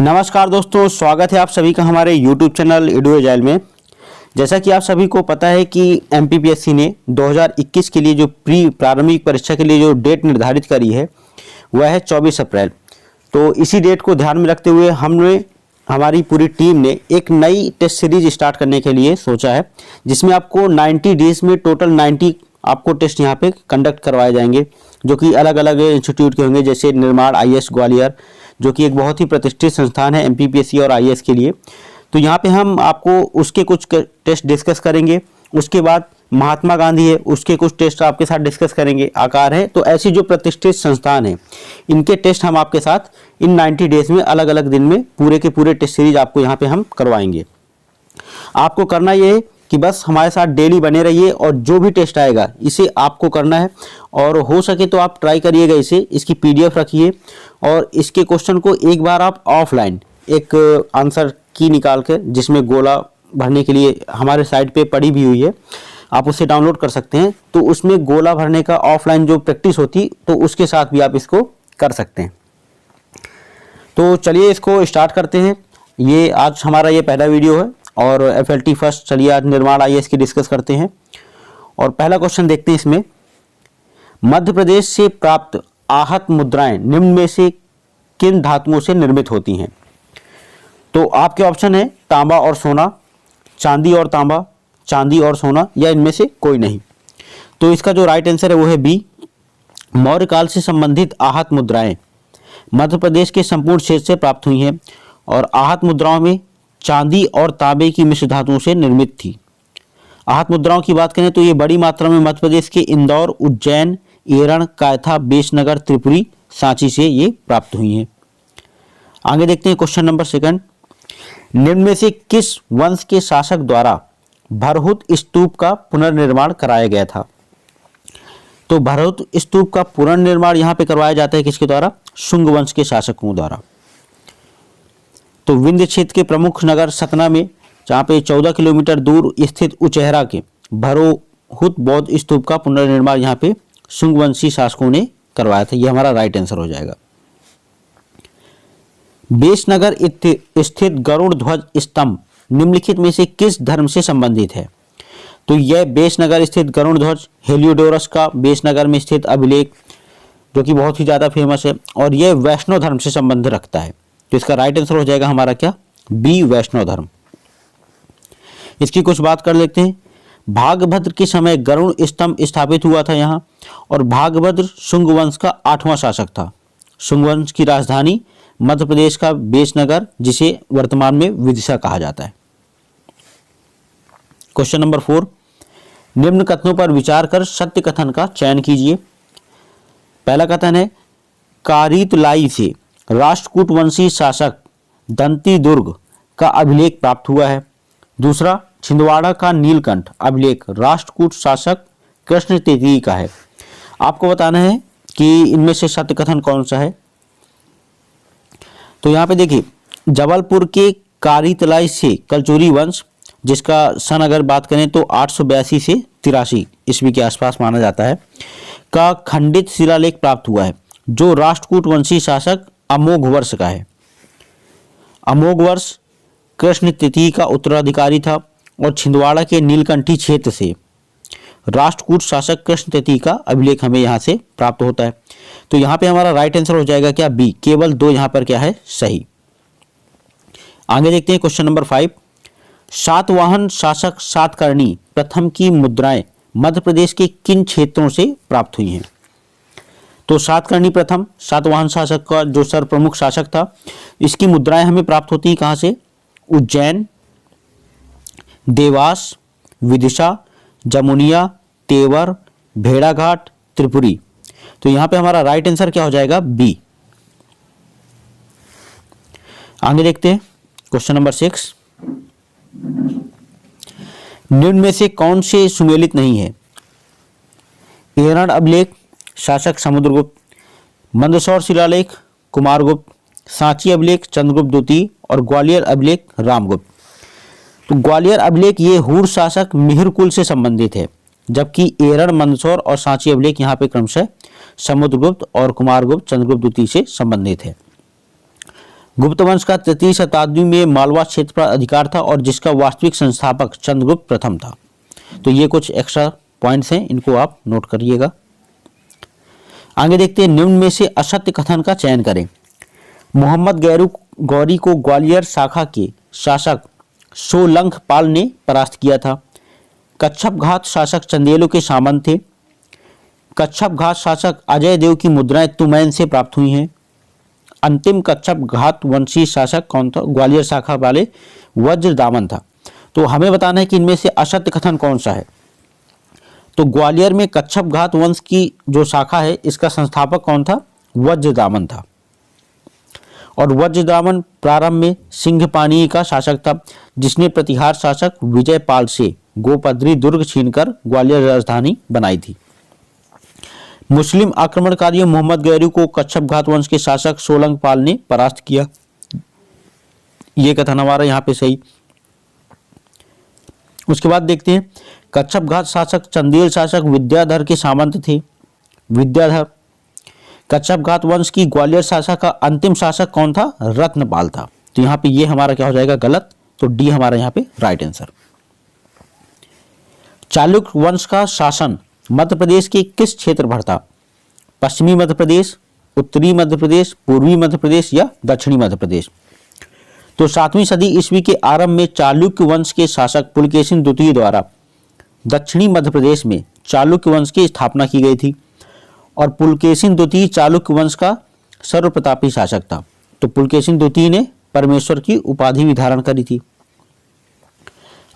नमस्कार दोस्तों, स्वागत है आप सभी का हमारे YouTube चैनल एडुएजाइल में। जैसा कि आप सभी को पता है कि एमपीपीएससी ने 2021 के लिए जो प्रारंभिक परीक्षा के लिए जो डेट निर्धारित करी है वह है 24 अप्रैल। तो इसी डेट को ध्यान में रखते हुए हमारी पूरी टीम ने एक नई टेस्ट सीरीज स्टार्ट करने के लिए सोचा है, जिसमें आपको 90 डेज में टोटल 90 आपको टेस्ट यहाँ पे कंडक्ट करवाए जाएंगे, जो कि अलग अलग इंस्टीट्यूट के होंगे, जैसे निर्माण आईएएस ग्वालियर, जो कि एक बहुत ही प्रतिष्ठित संस्थान है एमपीपीएससी और आईएएस के लिए। तो यहाँ पे हम आपको उसके कुछ टेस्ट डिस्कस करेंगे। उसके बाद महात्मा गांधी है, उसके कुछ टेस्ट आपके साथ डिस्कस करेंगे। आकार है, तो ऐसी जो प्रतिष्ठित संस्थान है इनके टेस्ट हम आपके साथ इन 90 डेज में अलग अलग दिन में पूरे के पूरे टेस्ट सीरीज आपको यहाँ पे हम करवाएंगे। आपको करना ये है कि बस हमारे साथ डेली बने रहिए और जो भी टेस्ट आएगा इसे आपको करना है, और हो सके तो आप ट्राई करिएगा इसकी पीडीएफ रखिए और इसके क्वेश्चन को एक बार आप ऑफलाइन एक आंसर की निकाल कर, जिसमें गोला भरने के लिए हमारे साइट पे पड़ी भी हुई है, आप उसे डाउनलोड कर सकते हैं। तो उसमें गोला भरने का ऑफलाइन जो प्रैक्टिस होती तो उसके साथ भी आप इसको कर सकते हैं। तो चलिए इसको स्टार्ट करते हैं। ये आज हमारा ये पहला वीडियो है और एफएलटी फर्स्ट। चलिए आज निर्माण आईएएस की डिस्कस करते हैं और पहला क्वेश्चन देखते हैं। इसमें मध्य प्रदेश से प्राप्त आहत मुद्राएं निम्न में से किन धातुओं से निर्मित होती हैं? तो आपके ऑप्शन है तांबा और सोना, चांदी और तांबा, चांदी और सोना, या इनमें से कोई नहीं। तो इसका जो राइट आंसर है वो है बी, मौर्य काल से संबंधित आहत मुद्राएं मध्य प्रदेश के संपूर्ण क्षेत्र से प्राप्त हुई हैं और आहत मुद्राओं में चांदी और तांबे की मिश्र धातुओं से निर्मित थी। आहत मुद्राओं की बात करें तो ये बड़ी मात्रा में मध्य प्रदेश के इंदौर, उज्जैन, एरण, कायथा, बेशनगर, त्रिपुरी, सांची से ये प्राप्त हुई हैं। आगे देखते हैं क्वेश्चन नंबर सेकंड। निम्न में से किस वंश के शासक द्वारा भरहुत स्तूप का पुनर्निर्माण कराया गया था? तो भरहुत स्तूप का पुनर्निर्माण यहाँ पे करवाया जाता है किसके द्वारा? शुंग वंश के शासकों द्वारा। तो विंध्य क्षेत्र के प्रमुख नगर सतना में, जहाँ पे 14 किलोमीटर दूर स्थित उचेहरा के भरहुत बौद्ध स्तूप का पुनर्निर्माण यहाँ पे शुंग वंशी शासकों ने करवाया था। ये हमारा राइट आंसर हो जाएगा। बेशनगर स्थित गरुड़ ध्वज स्तंभ निम्नलिखित में से किस धर्म से संबंधित है? तो यह बेशनगर स्थित गरुड़ ध्वज हेलियोडोरस का बेशनगर में स्थित अभिलेख, जो कि बहुत ही ज्यादा फेमस है, और यह वैष्णव धर्म से संबंध रखता है। तो इसका राइट आंसर हो जाएगा हमारा क्या? बी, वैष्णव धर्म। इसकी कुछ बात कर लेते हैं। भागभद्र के समय गरुड़ स्तंभ स्थापित हुआ था यहाँ, और भागभद्र शुंग वंश का 8वां शासक था। शुंग वंश की राजधानी मध्य प्रदेश का बेशनगर, जिसे वर्तमान में विदिशा कहा जाता है। Question number 4। निम्न कथनों पर विचार कर सत्य कथन का चयन कीजिए। पहला कथन है कारितलाई से राष्ट्रकूट वंशी शासक दंती दुर्ग का अभिलेख प्राप्त हुआ है। दूसरा, छिंदवाड़ा का नीलकंठ अभिलेख राष्ट्रकूट शासक कृष्ण तृतीय का है। आपको बताना है कि इनमें से सत्य कथन कौन सा है। तो यहाँ पे देखिए, जबलपुर के कारितलाई से कलचुरी वंश, जिसका सन अगर बात करें तो 882 से 83 ईस्वी के आसपास माना जाता है, का खंडित शिलालेख प्राप्त हुआ है, जो राष्ट्रकूट वंशी शासक अमोघ वर्ष का है। अमोघ वर्ष कृष्ण तृतीय का उत्तराधिकारी था, और छिंदवाड़ा के नीलकंठी क्षेत्र से राष्ट्रकूट शासक कृष्ण तृतीय का अभिलेख हमें यहाँ से प्राप्त होता है। तो यहाँ पे हमारा राइट आंसर हो जाएगा क्या? बी, केवल 2 यहाँ पर क्या है? सही। आगे देखते हैं क्वेश्चन नंबर 5। सातवाहन शासक सातकर्णी प्रथम की मुद्राएं मध्य प्रदेश के किन क्षेत्रों से प्राप्त हुई हैं? तो सातकर्णी प्रथम सातवाहन शासक का जो सर्वप्रमुख शासक था, इसकी मुद्राएं हमें प्राप्त होती हैं कहाँ से? उज्जैन, देवास, विदिशा, जमुनिया, तेवर, भेड़ाघाट, त्रिपुरी। तो यहाँ पे हमारा राइट आंसर क्या हो जाएगा? बी। आगे देखते हैं क्वेश्चन नंबर 6। निम्न में से कौन से सुमेलित नहीं है? एरण अभिलेख शासक समुद्रगुप्त, मंदसौर शिलालेख कुमारगुप्त, सांची अभिलेख चंद्रगुप्त द्वितीय, और ग्वालियर अभिलेख रामगुप्त। तो ग्वालियर अभिलेख ये हूर शासक मिहिरकुल से संबंधित है, जबकि एरण, मंदसौर और सांची अभिलेख यहाँ पे क्रमशः समुद्रगुप्त और कुमारगुप्त चंद्रगुप्त द्वितीय से संबंधित है। गुप्त वंश का 3री शताब्दी में मालवा क्षेत्र पर अधिकार था और जिसका वास्तविक संस्थापक चंद्रगुप्त प्रथम था। तो ये कुछ एक्स्ट्रा पॉइंट्स हैं, इनको आप नोट करिएगा। आगे देखते हैं, निम्न में से असत्य कथन का चयन करें। मोहम्मद गौरी को ग्वालियर शाखा के शासक सोलंक पाल ने परास्त किया था। कच्छप घाट शासक चंदेलों के सामंत थे। कच्छप घाट शासक अजय देव की मुद्राएं तुमैन से प्राप्त हुई हैं। अंतिम कच्छप घाट वंशी शासक कौन था? ग्वालियर शाखा वाले वज्रदामन था। तो हमें बताना है कि इनमें से असत्य कथन कौन सा है। तो ग्वालियर में कच्छप घाट वंश की जो शाखा है इसका संस्थापक कौन था? वज्रदामन था। और वज्रदामन प्रारंभ में सिंहपानी का शासक था, जिसने प्रतिहार शासक विजयपाल से गोपद्री दुर्ग छीनकर ग्वालियर राजधानी बनाई थी। मुस्लिम आक्रमणकारियों मोहम्मद गौरी को कच्छप घाट वंश के शासक सोलंक पाल ने परास्त किया। यह कथन हमारा यहाँ पे सही। उसके बाद देखते हैं, कच्छप घाट शासक चंदेल शासक विद्याधर के सामंत थे। विद्याधर। कच्छप घाट वंश की ग्वालियर शाखा का अंतिम शासक कौन था? रत्नपाल था। तो यहाँ पे ये हमारा क्या हो जाएगा? गलत। तो डी हमारा यहाँ पे राइट आंसर। चालुक्य वंश का शासन मध्य प्रदेश के किस क्षेत्र पर था? पश्चिमी मध्य प्रदेश, उत्तरी मध्य प्रदेश, पूर्वी मध्य प्रदेश या दक्षिणी मध्य प्रदेश? तो 7वीं सदी ईस्वी के आरंभ में चालुक्य वंश के शासक पुलकेशिन द्वितीय द्वारा दक्षिणी मध्य प्रदेश में चालुक्य वंश की स्थापना की गई थी और पुलकेशिन द्वितीय चालुक्य वंश का सर्वप्रतापी शासक था। तो पुलकेशिन द्वितीय ने परमेश्वर की उपाधि भी धारण करी थी।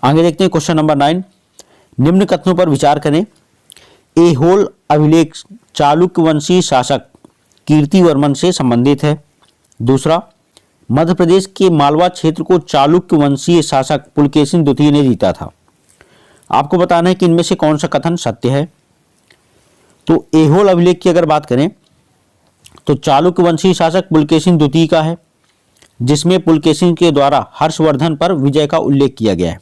आगे देखते हैं क्वेश्चन नंबर 9। निम्न कथनों पर विचार करें। ऐहोल अभिलेख चालुक्य वंशी शासक कीर्तिवर्मन से संबंधित है। दूसरा, मध्य प्रदेश के मालवा क्षेत्र को चालुक्य वंशीय शासक पुलकेशिन द्वितीय ने जीता था। आपको बताना है कि इनमें से कौन सा कथन सत्य है। तो ऐहोल अभिलेख की अगर बात करें तो चालुक्य वंशीय शासक पुलकेशिन द्वितीय का है, जिसमें पुलकेशिन के द्वारा हर्षवर्धन पर विजय का उल्लेख किया गया है।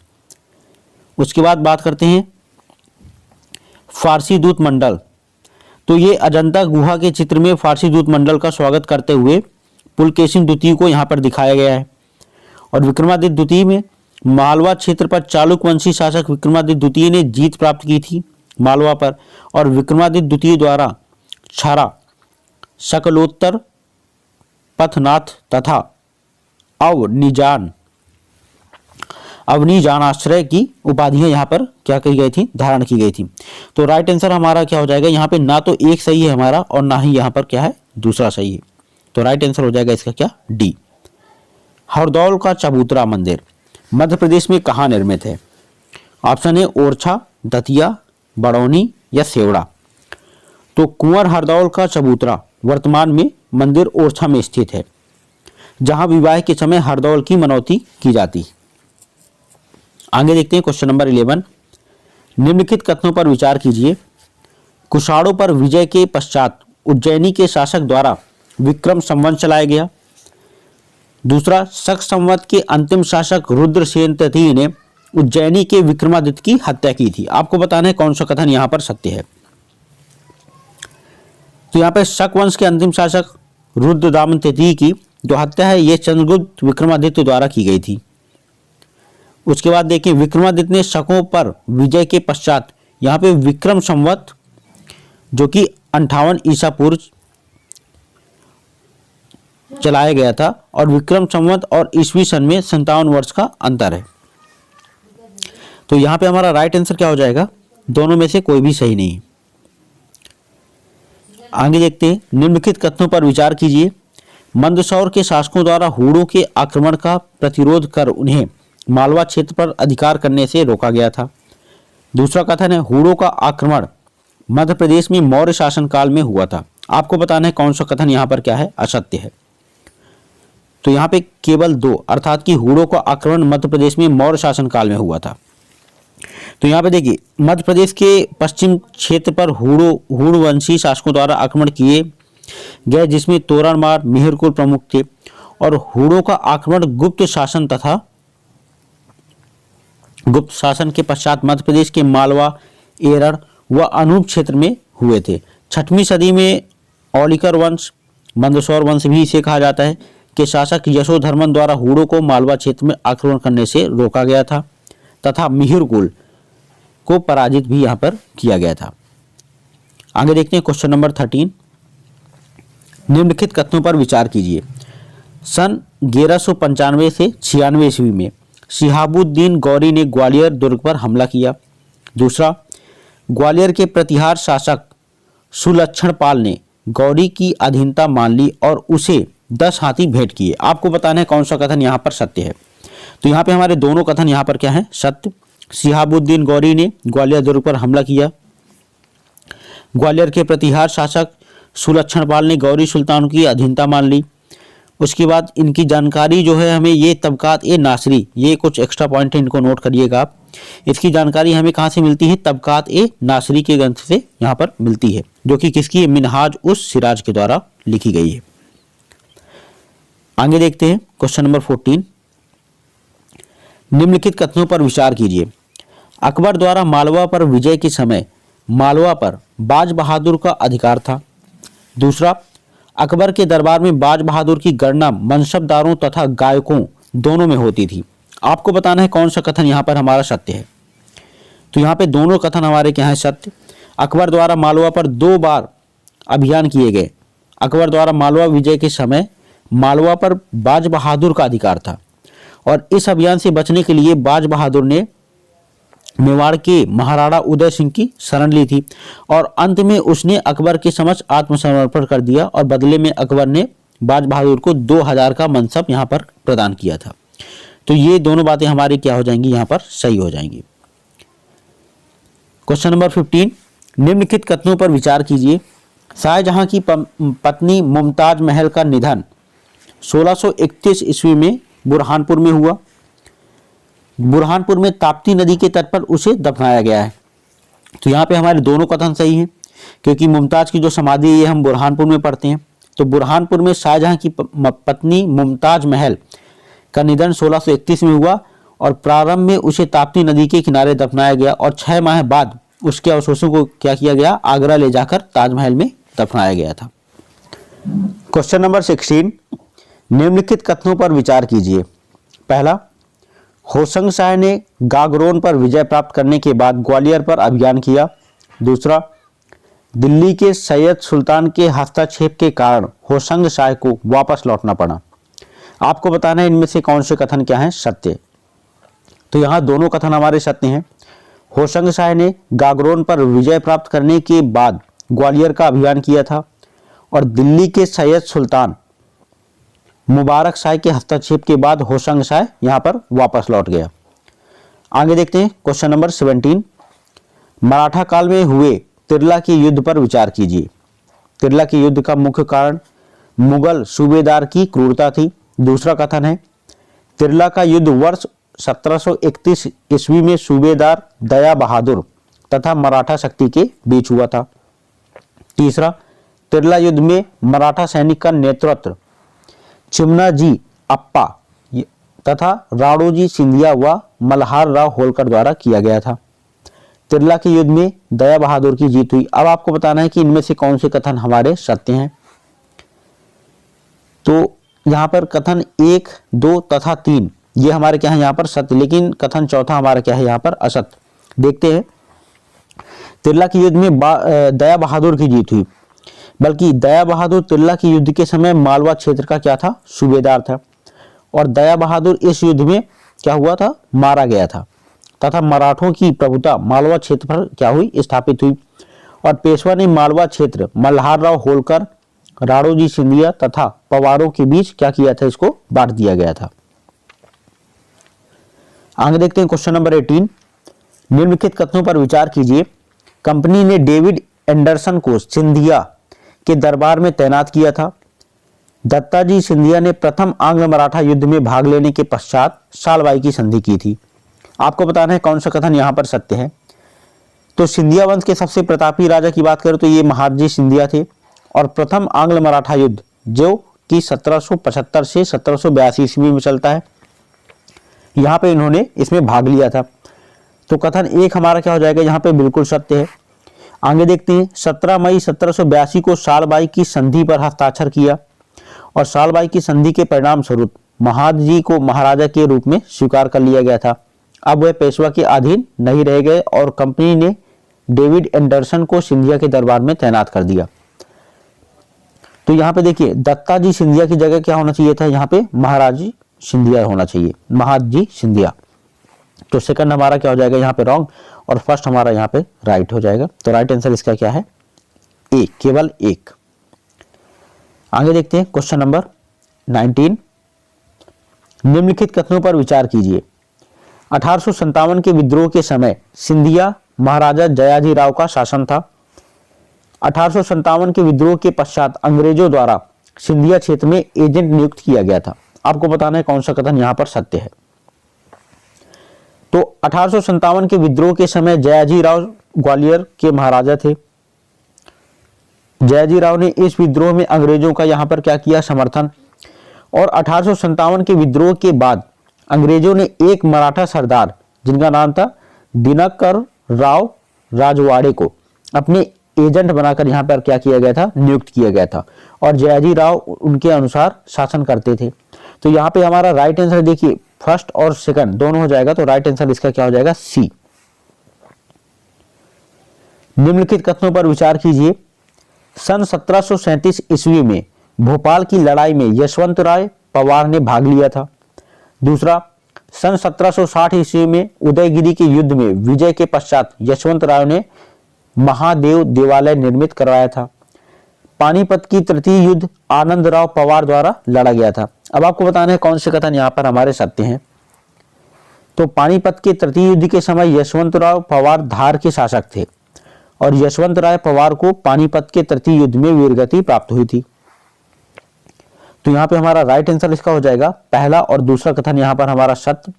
उसके बाद बात करते हैं फारसी दूत मंडल। तो ये अजंता गुहा के चित्र में फारसी दूत मंडल का स्वागत करते हुए पुलकेशिन द्वितीय को यहाँ पर दिखाया गया है। और विक्रमादित्य द्वितीय में मालवा क्षेत्र पर चालुक्य वंशी शासक विक्रमादित्य द्वितीय ने जीत प्राप्त की थी मालवा पर, और विक्रमादित्य द्वितीय द्वारा छारा, शकलोत्तर, पथनाथ तथा अवनीजान आश्रय की उपाधियां यहाँ पर क्या की गई थी? धारण की गई थी। तो राइट आंसर हमारा क्या हो जाएगा? यहाँ पे ना तो एक सही है हमारा और ना ही यहाँ पर क्या है? दूसरा सही है। तो राइट आंसर हो जाएगा इसका क्या? डी। हरदौल का चबूतरा मंदिर मध्य प्रदेश में कहाँ निर्मित है? ऑप्शन है ओरछा, दतिया, बड़ौनी या सेवड़ा। तो कुंवर हरदौल का चबूतरा वर्तमान में मंदिर ओरछा में स्थित है, जहां विवाह के समय हरदौल की मनौती की जाती। आगे देखते हैं क्वेश्चन नंबर 11। निम्नलिखित कथनों पर विचार कीजिए। कुषाणों पर विजय के पश्चात उज्जैनी के शासक द्वारा विक्रम संवत चलाया गया। दूसरा, शक संवत के अंतिम शासक रुद्रसेन तृतीय ने उज्जैनी के विक्रमादित्य की हत्या की थी। आपको बताना है कौन सा कथन यहाँ पर सत्य है। तो यहाँ पे शक वंश के अंतिम शासक रुद्रदामन तृतीय की जो हत्या है यह चंद्रगुप्त विक्रमादित्य द्वारा की गई थी। उसके बाद देखिए, विक्रमादित्य ने शकों पर विजय के पश्चात यहाँ पे विक्रम संवत जो कि 58 ईसा पूर्व चलाया गया था, और विक्रम संवत और ईस्वी सन में 57 वर्ष का अंतर है। तो यहाँ पे हमारा राइट आंसर क्या हो जाएगा? दोनों में से कोई भी सही नहीं। आगे देखते हैं, निम्नलिखित कथनों पर विचार कीजिए। मंदसौर के शासकों द्वारा हूणों के आक्रमण का प्रतिरोध कर उन्हें मालवा क्षेत्र पर अधिकार करने से रोका गया था। दूसरा कथन है हूणों का आक्रमण मध्य प्रदेश में मौर्य शासन काल में हुआ था। आपको बताना है कौन सा कथन यहाँ पर क्या है? असत्य है। तो यहाँ पे केवल 2 अर्थात कि हूणों का आक्रमण मध्य प्रदेश में मौर्य शासन काल में हुआ था। तो यहाँ पे देखिए, मध्य प्रदेश के पश्चिम क्षेत्र पर हूणवंशी शासकों द्वारा आक्रमण किए गए, जिसमें तोरणमार, मिहिरकुल प्रमुख थे। और हूणों का आक्रमण गुप्त शासन के पश्चात मध्य प्रदेश के मालवा, एरड़ व अनूप क्षेत्र में हुए थे। 6वीं सदी में औलिकर वंश, मंदसौर वंश भी इसे कहा जाता है, के शासक यशोधर्मन द्वारा हुड़ों को मालवा क्षेत्र में आक्रमण करने से रोका गया था तथा मिहिर कुल को पराजित भी यहाँ पर किया गया था। आगे देखते हैं क्वेश्चन नंबर 13। निम्नलिखित कथनों पर विचार कीजिए। सन 1195 से 96 ईस्वी में शिहाबुद्दीन गौरी ने ग्वालियर दुर्ग पर हमला किया। दूसरा, ग्वालियर के प्रतिहार शासक सुलक्षण पाल ने गौरी की अधीनता मान ली और उसे 10 हाथी भेंट किए। आपको बताना है कौन सा कथन यहाँ पर सत्य है। तो यहाँ पे हमारे दोनों कथन यहाँ पर क्या है, सत्य। शिहाबुद्दीन गौरी ने ग्वालियर दुर्ग पर हमला किया, ग्वालियर के प्रतिहार शासक सुलक्षण पाल ने गौरी सुल्तान की अधीनता मान ली। उसके बाद इनकी जानकारी जो है हमें ये तबकात ए नासरी, ये कुछ एक्स्ट्रा पॉइंट है, इनको नोट करिएगा आप। इसकी जानकारी हमें कहाँ से मिलती है, तबकात ए नासरी के ग्रंथ से यहाँ पर मिलती है, जो कि किसकी, मिनहाज उस सिराज के द्वारा लिखी गई है। आगे देखते हैं क्वेश्चन नंबर 14। निम्नलिखित कथनों पर विचार कीजिए। अकबर द्वारा मालवा पर विजय के समय मालवा पर बाज बहादुर का अधिकार था। दूसरा, अकबर के दरबार में बाज बहादुर की गणना मनसबदारों तथा गायकों दोनों में होती थी। आपको बताना है कौन सा कथन यहाँ पर हमारा सत्य है। तो यहाँ पे दोनों कथन हमारे क्या है, सत्य। अकबर द्वारा मालवा पर 2 बार अभियान किए गए। अकबर द्वारा मालवा विजय के समय मालवा पर बाज बहादुर का अधिकार था और इस अभियान से बचने के लिए बाज बहादुर ने मेवाड़ के महाराणा उदय सिंह की शरण ली थी और अंत में उसने अकबर के समक्ष आत्मसमर्पण कर दिया और बदले में अकबर ने बाज बहादुर को 2000 का मनसब यहाँ पर प्रदान किया था। तो ये दोनों बातें हमारी क्या हो जाएंगी, यहाँ पर सही हो जाएंगी। Question number 15। निम्नलिखित कथनों पर विचार कीजिए। शाहजहां की पत्नी मुमताज महल का निधन 1631 ईस्वी में बुरहानपुर में हुआ। बुरहानपुर में ताप्ती नदी के तट पर उसे दफनाया गया है। तो यहाँ पे हमारे दोनों कथन सही हैं, क्योंकि मुमताज की जो समाधि है ये हम बुरहानपुर में पढ़ते हैं। तो बुरहानपुर में शाहजहां की पत्नी मुमताज महल का निधन 1631 में हुआ और प्रारंभ में उसे ताप्ती नदी के किनारे दफनाया गया और 6 माह बाद उसके अवशेषों को क्या किया गया, आगरा ले जाकर ताजमहल में दफनाया गया था। Question number 16। निम्नलिखित कथनों पर विचार कीजिए। पहला, होशंग शाह ने गागरोन पर विजय प्राप्त करने के बाद ग्वालियर पर अभियान किया। दूसरा, दिल्ली के सैयद सुल्तान के हस्तक्षेप के कारण होशंग शाह को वापस लौटना पड़ा। आपको बताना है इनमें से कौन से कथन क्या हैं, सत्य। तो यहाँ दोनों कथन हमारे सत्य हैं। होशंग शाह ने गागरोन पर विजय प्राप्त करने के बाद ग्वालियर का अभियान किया था और दिल्ली के सैयद सुल्तान मुबारक शाह के हस्तक्षेप के बाद होशंग शाह यहाँ पर वापस लौट गया। आगे देखते हैं क्वेश्चन नंबर 17। मराठा काल में हुए तिरला के युद्ध पर विचार कीजिए। तिरला के युद्ध का मुख्य कारण मुगल सूबेदार की क्रूरता थी। दूसरा कथन है, तिरला का युद्ध वर्ष 1731 ईस्वी में सूबेदार दया बहादुर तथा मराठा शक्ति के बीच हुआ था। तीसरा, तिरला युद्ध में मराठा सैनिक का नेतृत्व चिमनाजी अप्पा तथा राणोजी सिंधिया व मल्हार राव होलकर द्वारा किया गया था। तिरला के युद्ध में दया बहादुर की जीत हुई। अब आपको बताना है कि इनमें से कौन से कथन हमारे सत्य हैं। तो यहाँ पर कथन 1, 2 तथा 3 ये हमारे क्या है यहाँ पर सत्य, लेकिन कथन चौथा हमारा क्या है यहाँ पर असत्य। देखते हैं। तिरला के युद्ध में दया बहादुर की जीत हुई, बल्कि दया बहादुर तिरला के युद्ध के समय मालवा क्षेत्र का क्या था, सूबेदार था और दया बहादुर इस युद्ध में क्या हुआ था, मारा गया था तथा मराठों की प्रभुता मालवा क्षेत्र पर क्या हुई, स्थापित हुई और पेशवा ने मालवा क्षेत्र मल्हार राव होलकर, राणोजी सिंधिया तथा पवारों के बीच क्या किया था, इसको बांट दिया गया था। आगे देखते हैं क्वेश्चन नंबर 18। निम्नलिखित कथनों पर विचार कीजिए। कंपनी ने डेविड एंडरसन को सिंधिया के दरबार में तैनात किया था। दत्ताजी सिंधिया ने प्रथम आंग्ल मराठा युद्ध में भाग लेने के पश्चात सालबाई की संधि की थी। आपको बताना है कौन सा कथन यहाँ पर सत्य है। तो सिंधिया वंश के सबसे प्रतापी राजा की बात करें तो ये महादजी सिंधिया थे और प्रथम आंग्ल मराठा युद्ध जो कि 1775 से 1782 ईस्वी में चलता है, यहाँ पे इन्होंने इसमें भाग लिया था। तो कथन 1 हमारा क्या हो जाएगा, यहाँ पे बिल्कुल सत्य है। आगे देखते हैं। 17 मई 1782 को सालबाई की संधि पर हस्ताक्षर किया और सालबाई की संधि के परिणाम स्वरूप महादजी को महाराजा के रूप में स्वीकार कर लिया गया था। अब वह पेशवा के अधीन नहीं रह गए और कंपनी ने डेविड एंडरसन को सिंधिया के दरबार में तैनात कर दिया। तो यहाँ पे देखिए दत्ताजी सिंधिया की जगह क्या होना चाहिए था, यहाँ पे महाराजी सिंधिया होना चाहिए, महादजी सिंधिया। तो सेकंड हमारा क्या हो जाएगा यहाँ पे रॉन्ग और फर्स्ट हमारा यहाँ पे राइट हो जाएगा। तो राइट आंसर इसका क्या है, ए, केवल एक। आगे देखते हैं क्वेश्चन नंबर 19। निम्नलिखित कथनों पर विचार कीजिए। 1857 के विद्रोह के समय सिंधिया महाराजा जयाजी राव का शासन था। 1857 के विद्रोह के पश्चात अंग्रेजों द्वारा सिंधिया क्षेत्र में एजेंट नियुक्त किया गया था। आपको बताना है कौन सा कथन यहां पर सत्य है। तो 1857 के विद्रोह के समय जयाजी राव ग्वालियर के महाराजा थे। जयाजी राव ने इस विद्रोह में अंग्रेजों का यहां पर क्या किया, समर्थन। और 1857 के विद्रोह के बाद अंग्रेजों ने एक मराठा सरदार जिनका नाम था दिनकर राव राजवाड़े को अपने एजेंट बनाकर यहां पर क्या किया गया था, नियुक्त किया गया था। और जयाजी राव उनके अनुसार शासन करते थे। तो यहाँ पे हमारा राइट आंसर देखिए फर्स्ट और सेकंड दोनों हो जाएगा। तो राइट आंसर इसका क्या हो जाएगा, सी। निम्नलिखित कथनों पर विचार कीजिए। सन 1737 ईस्वी में भोपाल की लड़ाई में यशवंत राय पवार ने भाग लिया था। दूसरा, सन 1760 ईस्वी में उदयगिरी के युद्ध में विजय के पश्चात यशवंत राय ने महादेव देवालय निर्मित करवाया था। पानीपत की तृतीय युद्ध आनंद राव पवार द्वारा लड़ा गया था। अब आपको बताना है कौन से कथन यहाँ पर हमारे सत्य हैं। तो पानीपत के तृतीय युद्ध के समय यशवंत राव पवार धार के शासक थे और यशवंत राय पवार को पानीपत के तृतीय युद्ध में वीरगति प्राप्त हुई थी। तो यहाँ पे हमारा राइट आंसर इसका हो जाएगा पहला और दूसरा कथन यहाँ पर हमारा सत्य।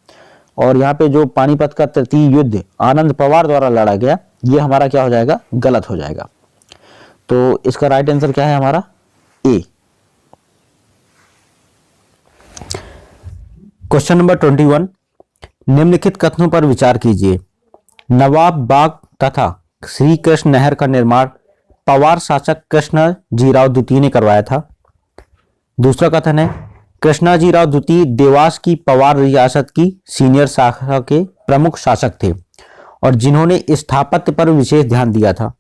और यहाँ पे जो पानीपत का तृतीय युद्ध आनंद पवार द्वारा लड़ा गया ये हमारा क्या हो जाएगा, गलत हो जाएगा। तो इसका राइट आंसर क्या है हमारा, ए। Question number 21। निम्नलिखित कथनों पर विचार कीजिए। नवाब बाग तथा श्री कृष्ण नहर का निर्माण पवार शासक कृष्णाजीराव द्वितीय ने करवाया था। दूसरा कथन है कृष्णाजीराव द्वितीय देवास की पवार रियासत की सीनियर शाखा के प्रमुख शासक थे और जिन्होंने स्थापत्य पर विशेष ध्यान दिया था।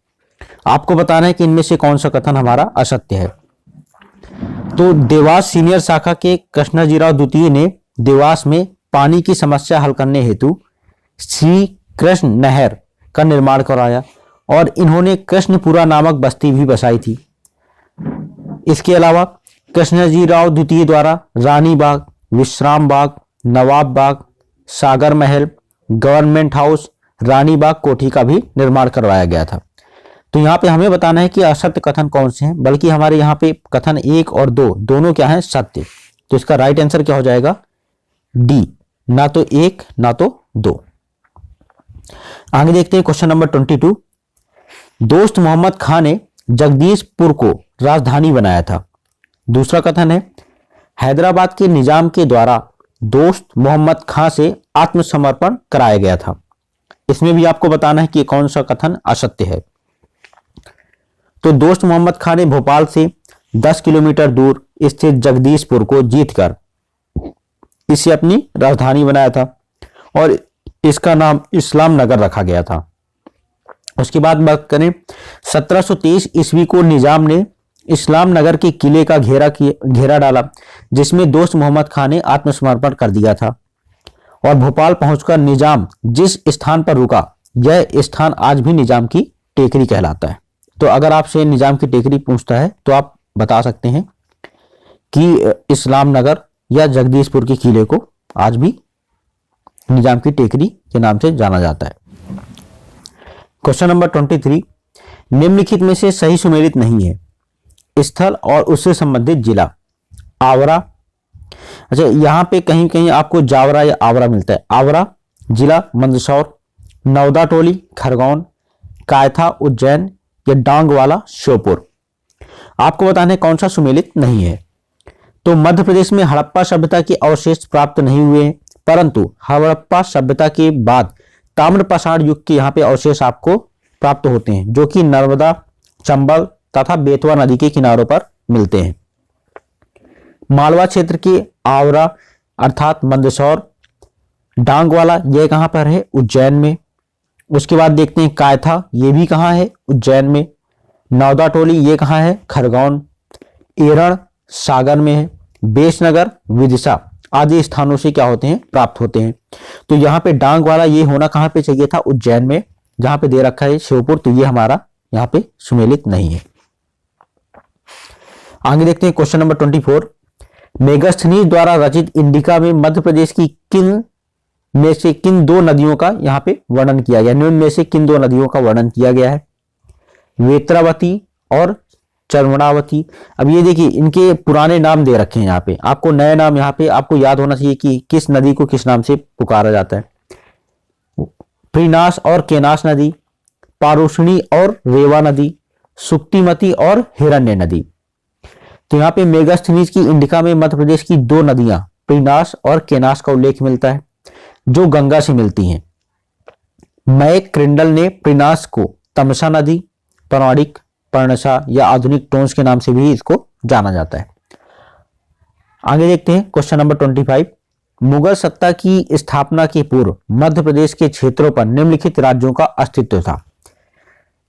आपको बताना है कि इनमें से कौन सा कथन हमारा असत्य है। तो देवास सीनियर शाखा के कृष्णाजीराव द्वितीय ने देवास में पानी की समस्या हल करने हेतु श्री कृष्ण नहर का निर्माण कराया और इन्होंने कृष्णपुरा नामक बस्ती भी बसाई थी। इसके अलावा कृष्णाजीराव द्वितीय द्वारा रानी बाग, विश्राम बाग, नवाब बाग, सागर महल, गवर्नमेंट हाउस, रानी बाग कोठी का भी निर्माण करवाया गया था। तो यहाँ पे हमें बताना है कि असत्य कथन कौन से हैं, बल्कि हमारे यहाँ पे कथन 1 और 2 दोनों क्या हैं, सत्य। तो इसका राइट आंसर क्या हो जाएगा, डी, ना तो 1 ना तो 2। आगे देखते हैं क्वेश्चन नंबर 22। दोस्त मोहम्मद खां ने जगदीशपुर को राजधानी बनाया था। दूसरा कथन है हैदराबाद के निजाम के द्वारा दोस्त मोहम्मद खां से आत्मसमर्पण कराया गया था। इसमें भी आपको बताना है कि कौन सा कथन असत्य है। तो दोस्त मोहम्मद खां ने भोपाल से 10 किलोमीटर दूर स्थित जगदीशपुर को जीतकर इसे अपनी राजधानी बनाया था और इसका नाम इस्लाम नगर रखा गया था। उसके बाद बात करें 1723 ईस्वी को निजाम ने इस्लाम नगर के किले का घेरा डाला जिसमें दोस्त मोहम्मद खां ने आत्मसमर्पण कर दिया था और भोपाल पहुंचकर निजाम जिस स्थान पर रुका यह स्थान आज भी निजाम की टेकरी कहलाता है। तो अगर आपसे निजाम की टेकरी पूछता है तो आप बता सकते हैं कि इस्लाम नगर या जगदीशपुर के किले को आज भी निजाम की टेकरी के नाम से जाना जाता है। Question number 23। निम्नलिखित में से सही सुमेलित नहीं है। स्थल और उससे संबंधित जिला आवरा। अच्छा, यहां पे कहीं कहीं आपको जावरा या आवरा मिलता है। आवरा जिला मंदसौर, नौदा टोली खरगोन, कायथा उज्जैन या डांगवाला श्योपुर। आपको बताना है कौन सा सुमेलित नहीं है। तो मध्य प्रदेश में हड़प्पा सभ्यता के अवशेष प्राप्त नहीं हुए हैं, परंतु हड़प्पा सभ्यता के बाद ताम्रपाषाण युग के यहाँ पे अवशेष आपको प्राप्त होते हैं जो कि नर्मदा, चंबल तथा बेतवा नदी के किनारों पर मिलते हैं। मालवा क्षेत्र के आवरा अर्थात मंदसौर, डांगवाला ये कहां पर है? उज्जैन में। उसके बाद देखते हैं कायथा, ये भी कहां है? उज्जैन में। नौदा टोली ये कहां है? खरगोन। एरण सागर में है। बेसनगर विदिशा आदि स्थानों से क्या होते हैं? प्राप्त होते हैं। तो यहाँ पे डांग वाला ये होना कहां पे चाहिए था? उज्जैन में। जहां पे दे रखा है श्योपुर, तो ये हमारा यहाँ पे सुमेलित नहीं है। आगे देखते हैं क्वेश्चन नंबर 24। मेगास्थनीज द्वारा रचित इंडिका में मध्य प्रदेश की किन में से किन दो नदियों का यहाँ पे वर्णन किया गया? निम्न में से किन दो नदियों का वर्णन किया गया है? वेत्रावती और चरमणावती। अब ये देखिए इनके पुराने नाम दे रखे हैं यहाँ पे, आपको नए नाम यहाँ पे आपको याद होना चाहिए कि किस नदी को किस नाम से पुकारा जाता है। प्रीनास और केनास नदी, पारुषणी और रेवा नदी, सुक्तिमती और हिरण्य नदी। तो यहाँ पे मेगास्थनीज की इंडिका में मध्य प्रदेश की दो नदियां प्रीनास और केनास का उल्लेख मिलता है, जो गंगा से मिलती हैं। मैक क्रिंडल ने प्रीनास को तमसा नदी, पौराणिक पर्णशा या आधुनिक टोंस के नाम से भी इसको जाना जाता है। आगे देखते हैं क्वेश्चन नंबर 25। मुगल सत्ता की स्थापना के पूर्व मध्य प्रदेश के क्षेत्रों पर निम्नलिखित राज्यों का अस्तित्व था।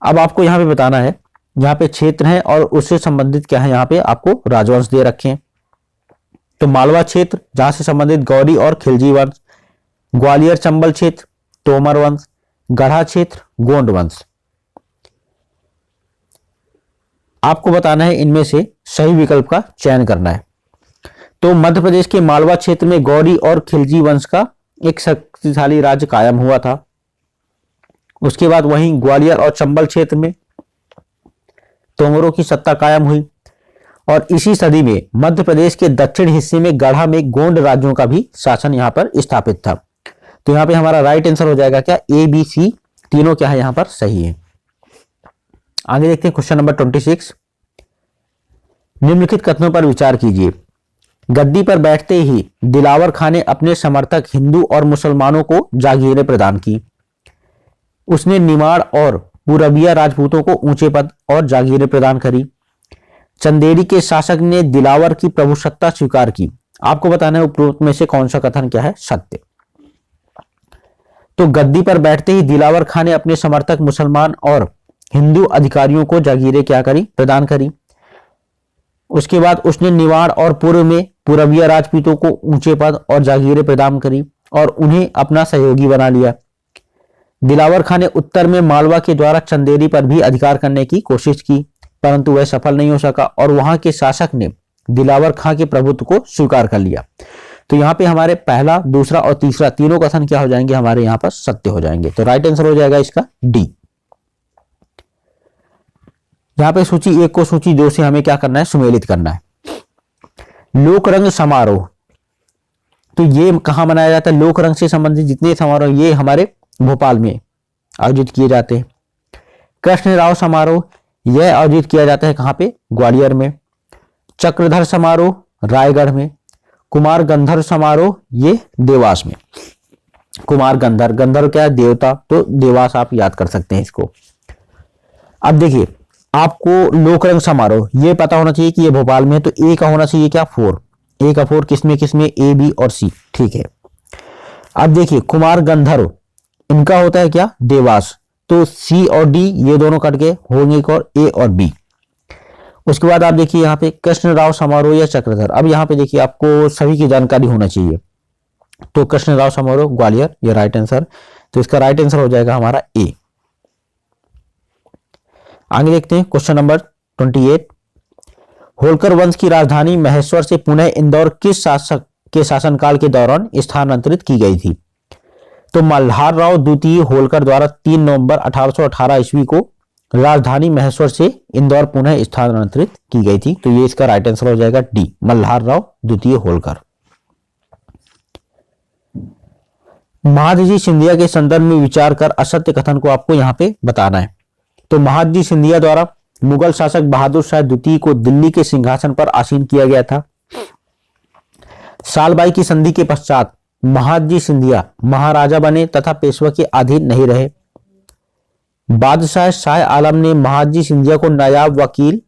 अब आपको यहां पे बताना है, यहाँ पे क्षेत्र है और उससे संबंधित क्या है, यहाँ पे आपको राजवंश दे रखे हैं। तो मालवा क्षेत्र जहां से संबंधित गौरी और खिलजी वंश, ग्वालियर चंबल क्षेत्र तोमर वंश, गढ़ा क्षेत्र गोंड वंश। आपको बताना है इनमें से सही विकल्प का चयन करना है। तो मध्य प्रदेश के मालवा क्षेत्र में गौरी और खिलजी वंश का एक शक्तिशाली राज्य कायम हुआ था। उसके बाद वहीं ग्वालियर और चंबल क्षेत्र में तोमरों की सत्ता कायम हुई और इसी सदी में मध्य प्रदेश के दक्षिण हिस्से में गढ़ा में गोंड राज्यों का भी शासन यहां पर स्थापित था। तो यहां पे हमारा राइट आंसर हो जाएगा क्या? ए बी सी तीनों क्या है यहां पर सही है। आगे देखते हैं क्वेश्चन नंबर 26। निम्नलिखित कथनों पर विचार कीजिए। गद्दी पर बैठते ही दिलावर खां ने अपने समर्थक हिंदू और मुसलमानों को जागीरें प्रदान की। उसने निमाड़ और पूरबिया राजपूतों को ऊंचे पद और जागीरें प्रदान करी। चंदेरी के शासक ने दिलावर की प्रभुसत्ता स्वीकार की। आपको बताना है उपरोक्त में से कौन सा कथन क्या है सत्य। तो गद्दी पर बैठते ही दिलावर खां ने अपने समर्थक मुसलमान और हिंदू अधिकारियों को जागीरें क्या करी? प्रदान करी। उसके बाद उसने निवाड़ और पूर्व में पूरबिया राजपूतों को ऊंचे पद और जागीरें प्रदान करी और उन्हें अपना सहयोगी बना लिया। दिलावर खां ने उत्तर में मालवा के द्वारा चंदेरी पर भी अधिकार करने की कोशिश की, परंतु वह सफल नहीं हो सका और वहां के शासक ने दिलावर खां के प्रभुत्व को स्वीकार कर लिया। तो यहाँ पे हमारे पहला, दूसरा और तीसरा तीनों कथन क्या हो जाएंगे? हमारे यहाँ पर सत्य हो जाएंगे। तो राइट आंसर हो जाएगा इसका डी। यहाँ पे सूची 1 को सूची 2 से हमें क्या करना है? सुमेलित करना है। लोक रंग समारोह, तो ये कहां मनाया जाता है? लोक रंग से संबंधित जितने समारोह ये हमारे भोपाल में आयोजित किए जाते हैं। कृष्ण राव समारोह यह आयोजित किया जाता है कहां पे? ग्वालियर में। चक्रधर समारोह रायगढ़ में। कुमार गंधर्व समारोह ये देवास में। कुमार गंधर्व, गंधर्व क्या है? देवता, तो देवास आप याद कर सकते हैं इसको। अब देखिए आपको लोकरंग समारोह ये पता होना चाहिए कि ये भोपाल में है, तो ए का होना चाहिए क्या? 4। ए का 4 किसमें किसमें? ए बी और सी, ठीक है। अब देखिए कुमार गंधर्व इनका होता है क्या? देवास, तो सी और डी ये दोनों कट के होंगे और ए और बी। उसके बाद आप देखिए यहाँ पे कृष्ण राव समारोह या चक्रधर। अब यहाँ पे देखिए आपको सभी की जानकारी होना चाहिए। तो कृष्ण राव समारोह ग्वालियर, ये राइट आंसर। तो इसका राइट आंसर हो जाएगा हमारा ए। आगे देखते हैं क्वेश्चन नंबर 28। होलकर वंश की राजधानी महेश्वर से पुनः इंदौर किस शासक के शासनकाल के दौरान स्थानांतरित की गई थी? तो मल्हार राव द्वितीय होलकर द्वारा 3 नवंबर 1818 ईस्वी को राजधानी महेश्वर से इंदौर पुनः स्थानांतरित की गई थी। तो ये इसका राइट आंसर हो जाएगा डी, मल्हार राव द्वितीय होलकर। महादजी सिंधिया के संदर्भ में विचार कर असत्य कथन को आपको यहां पे बताना है। तो महादजी सिंधिया द्वारा मुगल शासक बहादुर शाह द्वितीय को दिल्ली के सिंहासन पर आसीन किया गया था। सालबाई की संधि के पश्चात महादजी सिंधिया महाराजा बने तथा पेशवा के अधीन नहीं रहे। बादशाह शाह आलम ने महादजी सिंधिया को नायाब वकील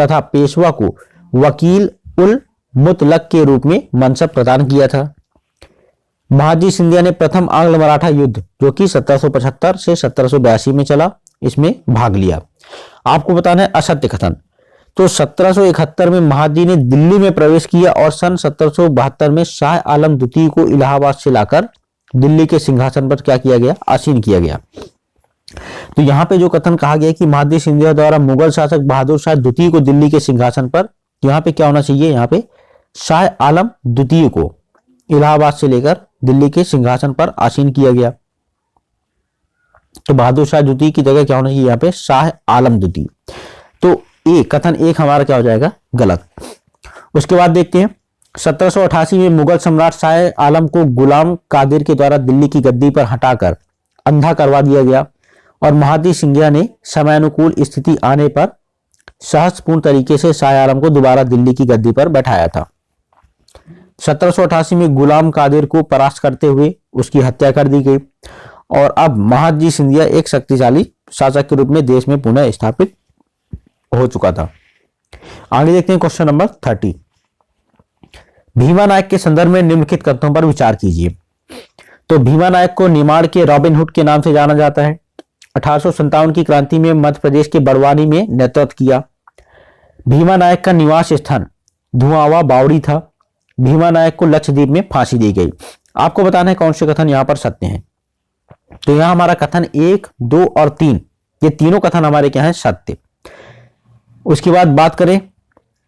तथा पेशवा को वकील उल मुतलक के रूप में मनसब प्रदान किया था। महादजी सिंधिया ने प्रथम आंग्ल मराठा युद्ध जो कि 1775 से 1782 में चला, इसमें भाग लिया। आपको बताना है असत्य कथन। तो 1771 में महादजी ने दिल्ली में प्रवेश किया और सन 1772 में शाह आलम द्वितीय को इलाहाबाद से लाकर दिल्ली के सिंहासन पर क्या किया गया, आसीन किया गया। तो यहाँ पे जो कथन कहा गया कि महादजी सिंधिया द्वारा मुगल शासक बहादुर शाह द्वितीय को दिल्ली के सिंहासन पर, यहाँ पे क्या होना चाहिए, यहाँ पे शाह आलम द्वितीय को इलाहाबाद से लेकर दिल्ली के सिंहासन पर आसीन किया गया। तो बहादुर शाह द्वितीय की जगह क्या होना चाहिए, यहाँ पे शाह आलम द्वितीय। तो कथन एक हमारा क्या हो जाएगा, गलत। उसके बाद देखते हैं 1788 में मुगल सम्राट शाह आलम को गुलाम कादिर के द्वारा दिल्ली की गद्दी पर हटाकर अंधा करवा दिया गया और महादजी सिंधिया ने समयानुकूल स्थिति आने पर साहसपूर्ण तरीके से शाह आलम को दोबारा दिल्ली की गद्दी पर बैठाया था। 1788 में गुलाम कादिर को परास्त करते हुए उसकी हत्या कर दी गई और अब महादजी सिंधिया एक शक्तिशाली शासक के रूप में देश में पुनः स्थापित हो चुका था। आगे देखते हैं क्वेश्चन नंबर 30। भीमा नायक के संदर्भ में निम्नलिखित कथनों पर विचार कीजिए। तो भीमा नायक को निमाड़ के रॉबिन हुड के नाम से जाना जाता है। 1857 की क्रांति में मध्य प्रदेश के बड़वानी में नेतृत्व किया। भीमा नायक का निवास स्थान धुआंवा बावड़ी था। भीमा नायक को लक्षद्वीप में फांसी दी गई। आपको बताना है कौन से कथन यहां पर सत्य हैं। तो यहां हमारा कथन 1, 2 और 3, ये तीनों कथन हमारे क्या हैं, सत्य। उसके बाद बात करें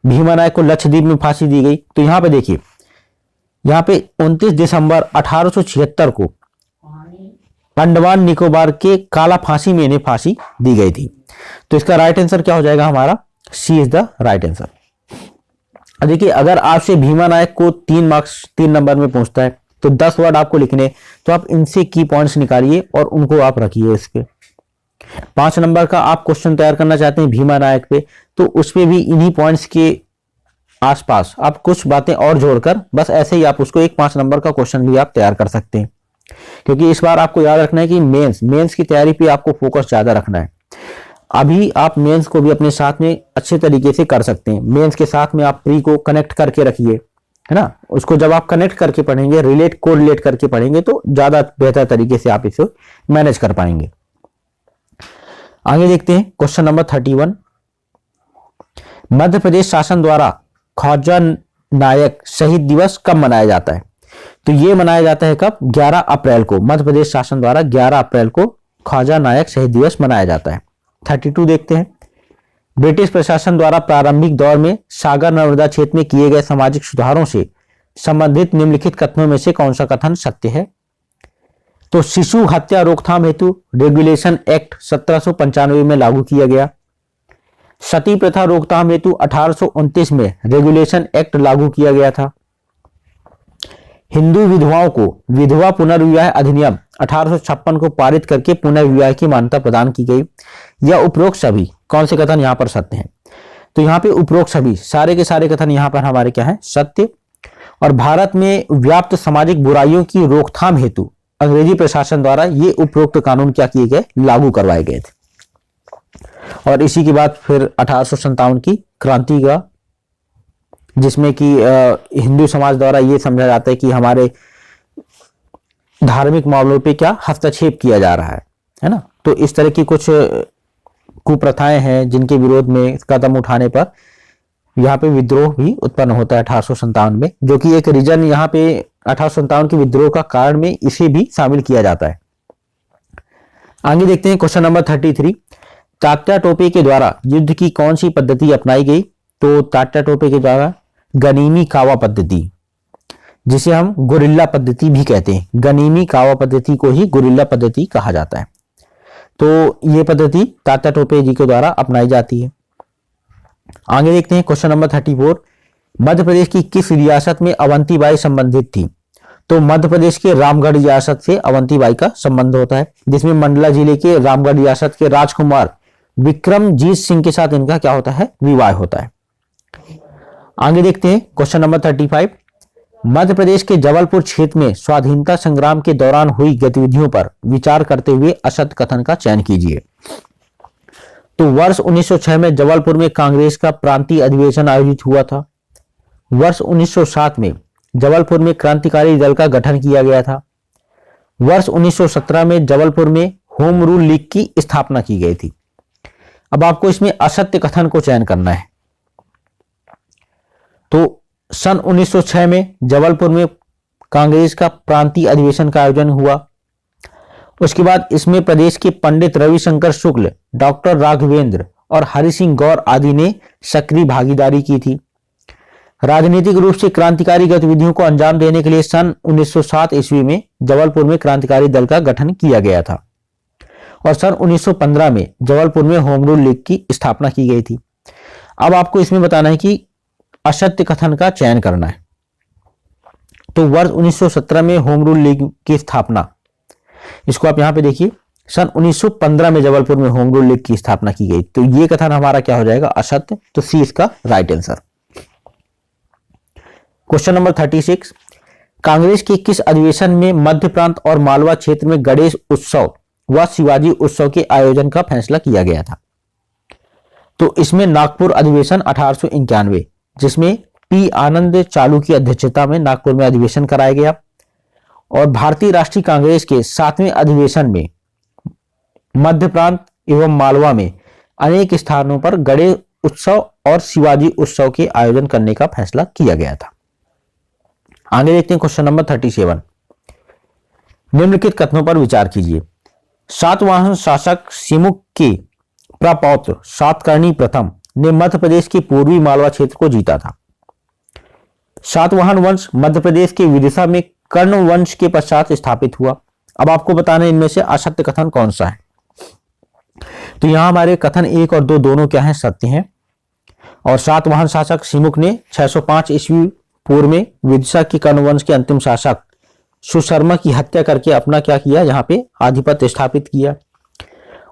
भीमा नायक को लक्षद्वीप में फांसी दी गई, तो यहां पे देखिए, यहां पे 29 दिसंबर 1876 को अंडमान निकोबार के काला फांसी में इन्हें फांसी दी गई थी। तो इसका राइट आंसर क्या हो जाएगा हमारा, सी इज द राइट आंसर। देखिए अगर आपसे भीमा नायक को 3 मार्क्स 3 नंबर में पूछता है तो 10 वर्ड आपको लिखने, तो आप इनसे की पॉइंट्स निकालिए और उनको आप रखिए इस पे। 5 नंबर का आप क्वेश्चन तैयार करना चाहते हैं भीमा नायक पे, तो उस पे भी इन्हीं पॉइंट्स के आसपास आप कुछ बातें और जोड़कर बस ऐसे ही आप उसको एक 5 नंबर का क्वेश्चन भी आप तैयार कर सकते हैं। क्योंकि इस बार आपको याद रखना है कि मेंस की तैयारी पे आपको फोकस ज्यादा रखना है। अभी आप मेंस को भी अपने साथ में अच्छे तरीके से कर सकते हैं। मेंस के साथ में आप प्री को कनेक्ट करके रखिए, है ना। उसको जब आप कनेक्ट करके पढ़ेंगे, कोरिलेट करके पढ़ेंगे तो ज्यादा बेहतर तरीके से आप इसे मैनेज कर पाएंगे। आगे देखते हैं क्वेश्चन नंबर 31। मध्य प्रदेश शासन द्वारा ख्वाजा नायक शहीद दिवस कब मनाया जाता है। तो ये मनाया जाता है कब, 11 अप्रैल को। मध्य प्रदेश शासन द्वारा 11 अप्रैल को ख्वाजा नायक शहीद दिवस मनाया जाता है। 32 देखते हैं। ब्रिटिश प्रशासन द्वारा प्रारंभिक दौर में सागर नर्मदा क्षेत्र में किए गए सामाजिक सुधारों से संबंधित निम्नलिखित कथनों में से कौन सा कथन सत्य है। तो शिशु हत्या रोकथाम हेतु रेगुलेशन एक्ट 1795 में लागू किया गया। सती प्रथा रोकथाम हेतु 1829 में रेगुलेशन एक्ट लागू किया गया था। हिंदू विधवाओं को विधवा पुनर्विवाह अधिनियम 1856 को पारित करके पुनर्विवाह की मान्यता प्रदान की गई। यह उपरोक्त सभी कौन से कथन यहां पर सत्य हैं। तो यहां पे उपरोक्त सभी सारे के सारे कथन यहां पर हमारे क्या है, सत्य। और भारत में व्याप्त सामाजिक बुराइयों की रोकथाम हेतु अंग्रेजी प्रशासन द्वारा ये उपरोक्त कानून क्या किए गए, लागू करवाए गए थे। और इसी के बाद फिर 1857 की क्रांति का, जिसमें कि हिंदू समाज द्वारा ये समझा जाता है कि हमारे धार्मिक मामलों पे क्या हस्तक्षेप किया जा रहा है ना। तो इस तरह की कुछ कुप्रथाएं हैं जिनके विरोध में कदम उठाने पर यहाँ पे विद्रोह भी उत्पन्न होता है 1857 में, जो कि एक रीजन यहाँ पे 1857 के विद्रोह का कारण में इसे भी शामिल किया जाता है। आगे देखते हैं क्वेश्चन नंबर 33। तात्या टोपे के द्वारा युद्ध की कौन सी पद्धति अपनाई गई। तो तात्या टोपे के द्वारा गनीमी कावा पद्धति, जिसे हम गुरिल्ला पद्धति भी कहते हैं, गनीमी कावा पद्धति को ही गुरिल्ला पद्धति कहा जाता है। तो यह पद्धति तात्या टोपे जी के द्वारा अपनाई जाती है। आगे देखते हैं क्वेश्चन नंबर 34। मध्य प्रदेश की किस रियासत में अवंतीबाई संबंधित थी। तो मध्य प्रदेश के रामगढ़ रियासत से अवंतीबाई का संबंध होता है, जिसमें मंडला जिले के रामगढ़ रियासत के राजकुमार विक्रमजीत सिंह के साथ इनका क्या होता है, विवाह होता है। आगे देखते हैं क्वेश्चन नंबर 35। मध्य प्रदेश के जबलपुर क्षेत्र में स्वाधीनता संग्राम के दौरान हुई गतिविधियों पर विचार करते हुए असत्य कथन का चयन कीजिए। तो वर्ष 1906 में जबलपुर में कांग्रेस का प्रांतीय अधिवेशन आयोजित हुआ था। वर्ष 1907 में जबलपुर में क्रांतिकारी दल का गठन किया गया था। वर्ष 1917 में जबलपुर में होम रूल लीग की स्थापना की गई थी। अब आपको इसमें असत्य कथन को चयन करना है। तो सन 1906 में जबलपुर में कांग्रेस का प्रांतीय अधिवेशन का आयोजन हुआ। उसके बाद इसमें प्रदेश के पंडित रविशंकर शुक्ल, डॉक्टर राघवेंद्र और हरि सिंह गौर आदि ने सक्रिय भागीदारी की थी। राजनीतिक रूप से क्रांतिकारी गतिविधियों को अंजाम देने के लिए सन 1907 ईस्वी में जबलपुर में क्रांतिकारी दल का गठन किया गया था और सन 1915 में जबलपुर में होम रूल लीग की स्थापना की गई थी। अब आपको इसमें बताना है कि असत्य कथन का चयन करना है। तो वर्ष 1917 में होम रूल लीग की स्थापना, इसको आप यहां पे देखिए, सन 1915 में जबलपुर में होम रूल लीग की स्थापना की गई। तो ये कथन हमारा क्या हो जाएगा? असत्य। तो सी इसका right answer. Question number 36, Congress के किस अधिवेशन में मध्य प्रांत और मालवा क्षेत्र में गणेश उत्सव व शिवाजी उत्सव के आयोजन का फैसला किया गया था? तो इसमें नागपुर अधिवेशन 1891, जिसमें पी आनंद चालू की अध्यक्षता में नागपुर में अधिवेशन कराया गया। और भारतीय राष्ट्रीय कांग्रेस के 7वें अधिवेशन में मध्य प्रांत एवं मालवा में अनेक स्थानों पर गणेश उत्सव और शिवाजी उत्सव के आयोजन करने का फैसला किया गया था। आगे देखते हैं क्वेश्चन नंबर 37, निम्नलिखित कथनों पर विचार कीजिए। सातवाहन शासक सिमुक के प्रपौत्र सातकर्णी प्रथम ने मध्य प्रदेश के पूर्वी मालवा क्षेत्र को जीता था। सातवाहन वंश मध्य प्रदेश के विदिशा में कर्ण वंश के पश्चात स्थापित हुआ। अब आपको बताना है इनमें से असत्य कथन कौन सा है। तो यहां हमारे कथन 1 और 2 दोनों क्या हैं? सत्य हैं। और सातवाहन शासक सिमुक ने 605 ईस्वी पूर्व में विदिशा की कर्ण वंश के अंतिम शासक सुशर्मा की हत्या करके अपना क्या किया? यहाँ पे आधिपत्य स्थापित किया।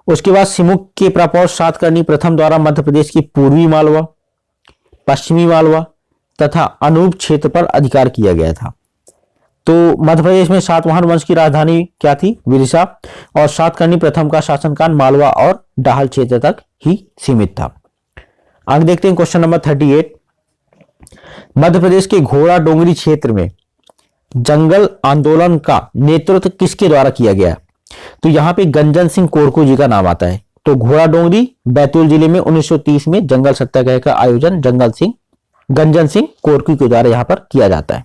उसके बाद सिमुक के प्रपौत्र सातकर्णी प्रथम द्वारा मध्य प्रदेश की पूर्वी मालवा, पश्चिमी मालवा तथा अनूप क्षेत्र पर अधिकार किया गया था। तो मध्य प्रदेश में सातवाहन वंश की राजधानी क्या थी? विदिशा। और सातकर्णी प्रथम का शासनकाल मालवा और डाहल क्षेत्र तक ही सीमित था। आगे देखते हैं क्वेश्चन नंबर 38, मध्य प्रदेश के घोड़ा डोंगरी क्षेत्र में जंगल आंदोलन का नेतृत्व किसके द्वारा किया गया? तो यहां पे गंजन सिंह कोरकू जी का नाम आता है। तो घोड़ा डोंगरी बैतूल जिले में 1930 में जंगल सत्याग्रह का आयोजन गंजन सिंह कोरकू के द्वारा यहां पर किया जाता है।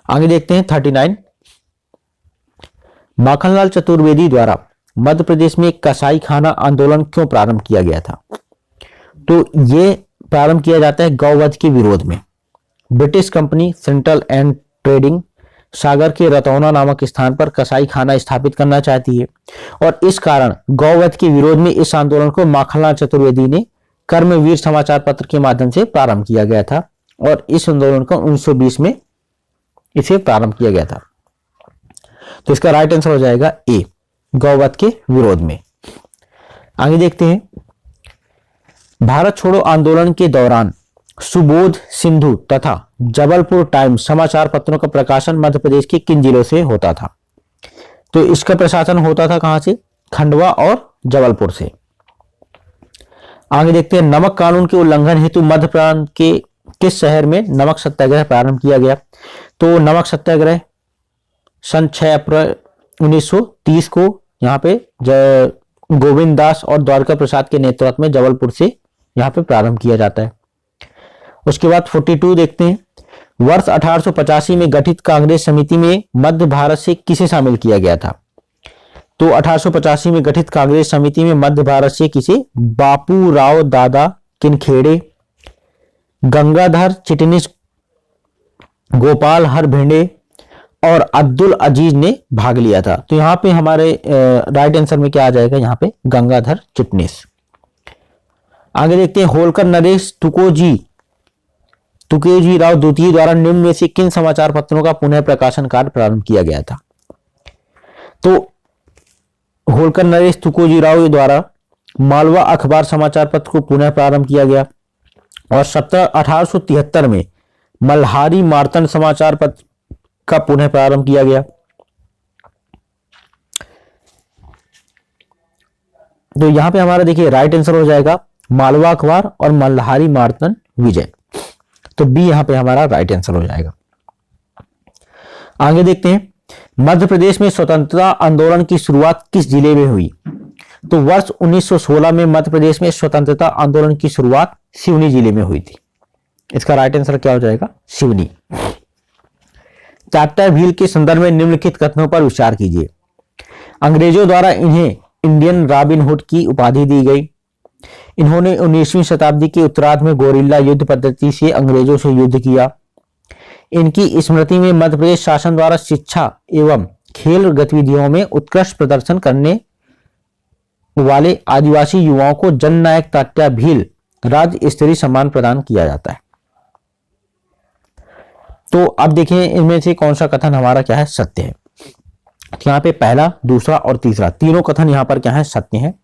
आगे देखते हैं 39, माखनलाल चतुर्वेदी द्वारा मध्य प्रदेश में कसाई खाना आंदोलन क्यों प्रारंभ किया गया था? तो यह प्रारंभ किया जाता है गौवध के विरोध में। British company central and trading Sagar के रतौना नामक स्थान पर कसाई खाना स्थापित करना चाहती है और इस कारण गौवध के विरोध में इस आंदोलन को माखनलाल चतुर्वेदी ने कर्मवीर समाचार पत्र के माध्यम से प्रारंभ किया गया था और इस आंदोलन को 1920 में इसे प्रारंभ किया गया था। तो इसका राइट आंसर हो जाएगा ए, गौवध के विरोध में। आगे देखते हैं, भारत छोड़ो आंदोलन के दौरान सुबोध सिंधु तथा जबलपुर टाइम्स समाचार पत्रों का प्रकाशन मध्य प्रदेश के किन जिलों से होता था? तो इसका प्रशासन होता था कहां से? खंडवा और जबलपुर से। आगे देखते हैं, नमक कानून के उल्लंघन हेतु मध्य प्रांत के किस शहर में नमक सत्याग्रह प्रारंभ किया गया? तो नमक सत्याग्रह सन 6 अप्रैल 1930 को यहाँ पे गोविंद दास और द्वारका प्रसाद के नेतृत्व में जबलपुर से यहाँ पे प्रारंभ किया जाता है। उसके बाद 42 देखते हैं, वर्ष 1885 में गठित कांग्रेस समिति में मध्य भारत से किसे शामिल किया गया था? तो 1885 में गठित कांग्रेस समिति में मध्य भारत से किसे? बापू राव दादा किनखेड़े, गंगाधर चिटनिस, गोपाल हर भेंडे और अब्दुल अजीज ने भाग लिया था। तो यहाँ पे हमारे राइट आंसर में क्या आ जाएगा? यहाँ पे गंगाधर चिटनिस। आगे देखते हैं, होलकर नरेश तुकेजी राव द्वितीय द्वारा निम्न में से किन समाचार पत्रों का पुनः प्रकाशन कार्य प्रारंभ किया गया था? तो होलकर नरेश तुकोजी राव द्वारा मालवा अखबार समाचार पत्र को पुनः प्रारंभ किया गया और 1873 में मल्हारी मार्तंड समाचार पत्र का पुनः प्रारंभ किया गया। तो यहां पे हमारा देखिए राइट आंसर हो जाएगा मालवा अखबार और मल्हारी मार्तंड विजय। तो बी यहां पे हमारा राइट आंसर हो जाएगा। आगे देखते हैं, मध्य प्रदेश में स्वतंत्रता आंदोलन की शुरुआत किस जिले में हुई? तो वर्ष 1916 में मध्य प्रदेश में स्वतंत्रता आंदोलन की शुरुआत सिवनी जिले में हुई थी। इसका राइट आंसर क्या हो जाएगा? सिवनी। टाटा भील के संदर्भ में निम्नलिखित कथनों पर विचार कीजिए। अंग्रेजों द्वारा इन्हें इंडियन रॉबिन हुड की उपाधि दी गई। इन्होंने 19वीं शताब्दी के उत्तरार्ध में गोरिल्ला युद्ध पद्धति से अंग्रेजों से युद्ध किया। इनकी स्मृति में मध्य प्रदेश शासन द्वारा शिक्षा एवं खेल गतिविधियों में उत्कृष्ट प्रदर्शन करने वाले आदिवासी युवाओं को जननायक तात्या भील राज्य स्तरीय सम्मान प्रदान किया जाता है। तो अब देखें इनमें से कौन सा कथन हमारा क्या है? सत्य है। तो यहाँ पे पहला, दूसरा और तीसरा तीनों कथन यहाँ पर क्या है? सत्य है।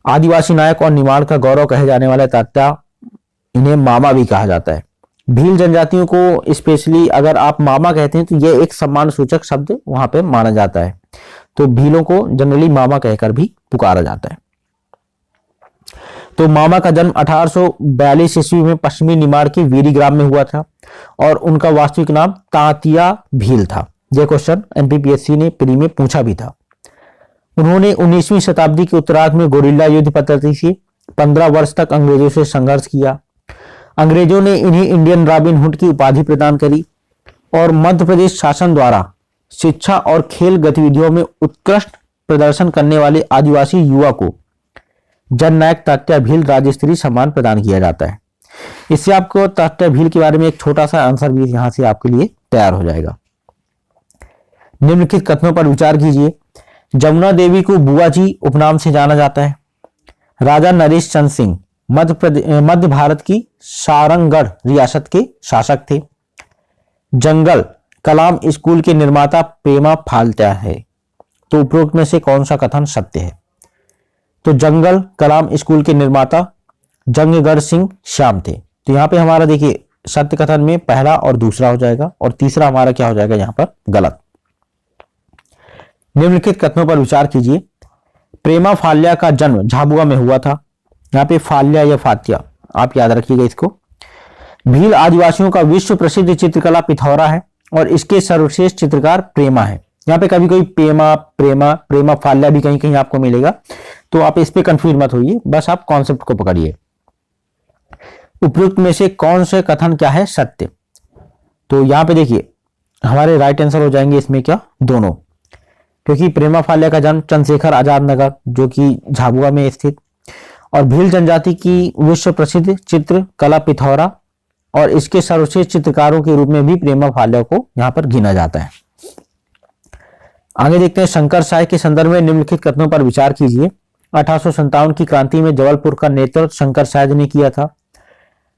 आदिवासी नायक और निमाड़ का गौरव कहे जाने वाले तात्या, इन्हें मामा भी कहा जाता है। भील जनजातियों को स्पेशली अगर आप मामा कहते हैं तो यह एक सम्मान सूचक शब्द वहां पे माना जाता है। तो भीलों को जनरली मामा कहकर भी पुकारा जाता है। तो मामा का जन्म 1842 ईस्वी में पश्चिमी निमाड़ के वीरी ग्राम में हुआ था और उनका वास्तविक नाम तांतिया भील था। यह क्वेश्चन एमपीपीएससी ने प्री में पूछा भी था। उन्होंने 19वीं शताब्दी के उत्तरार्ध में गोरिल्ला युद्ध पद्धति से 15 वर्ष तक अंग्रेजों से संघर्ष किया। अंग्रेजों ने इन्हें इंडियन रॉबिन हुड की उपाधि प्रदान करी और मध्य प्रदेश शासन द्वारा शिक्षा और खेल गतिविधियों में उत्कृष्ट प्रदर्शन करने वाले आदिवासी युवा को जननायक तात्या भील राज्य स्तरीय सम्मान प्रदान किया जाता है। इससे आपको तात्या भील के बारे में एक छोटा सा आंसर भी यहां से आपके लिए तैयार हो जाएगा। निम्नलिखित कथनों पर विचार कीजिए। जमुना देवी को बुआ जी उपनाम से जाना जाता है। राजा नरेश चंद्र सिंह मध्य भारत की सारंगगढ़ रियासत के शासक थे। जंगल कलाम स्कूल के निर्माता प्रेमा फाल्त्या है। तो उपरोक्त में से कौन सा कथन सत्य है? तो जंगल कलाम स्कूल के निर्माता जंगगढ़ सिंह श्याम थे। तो यहां पे हमारा देखिए सत्य कथन में पहला और दूसरा हो जाएगा और तीसरा हमारा क्या हो जाएगा यहां पर? गलत। निम्नलिखित कथनों पर विचार कीजिए। प्रेमा फाल्या का जन्म झाबुआ में हुआ था। यहाँ पे फाल्या या फात्या आप याद रखिएगा इसको। भील आदिवासियों का विश्व प्रसिद्ध चित्रकला पिथौरा है और इसके सर्वश्रेष्ठ चित्रकार प्रेमा है। यहाँ पे कभी कोई प्रेमा फाल्या भी कहीं कहीं आपको मिलेगा, तो आप इस पे कंफ्यूज मत होइए, बस आप कॉन्सेप्ट को पकड़िए। उपयुक्त में से कौन से कथन क्या है? सत्य। तो यहाँ पे देखिए हमारे राइट आंसर हो जाएंगे इसमें क्या? दोनों, क्योंकि प्रेमा फाल्या का जन्म चंद्रशेखर आजाद नगर जो कि झाबुआ में स्थित और भील जनजाति की विश्व प्रसिद्ध चित्र कला पिथौरा और इसके सर्वश्रेष्ठ चित्रकारों के रूप में भी प्रेमा फाल्या को यहाँ पर गिना जाता है। आगे देखते हैं, शंकर साय के संदर्भ में निम्नलिखित कथनों पर विचार कीजिए। 1857 की क्रांति में जबलपुर का नेतृत्व शंकर साय ने किया था।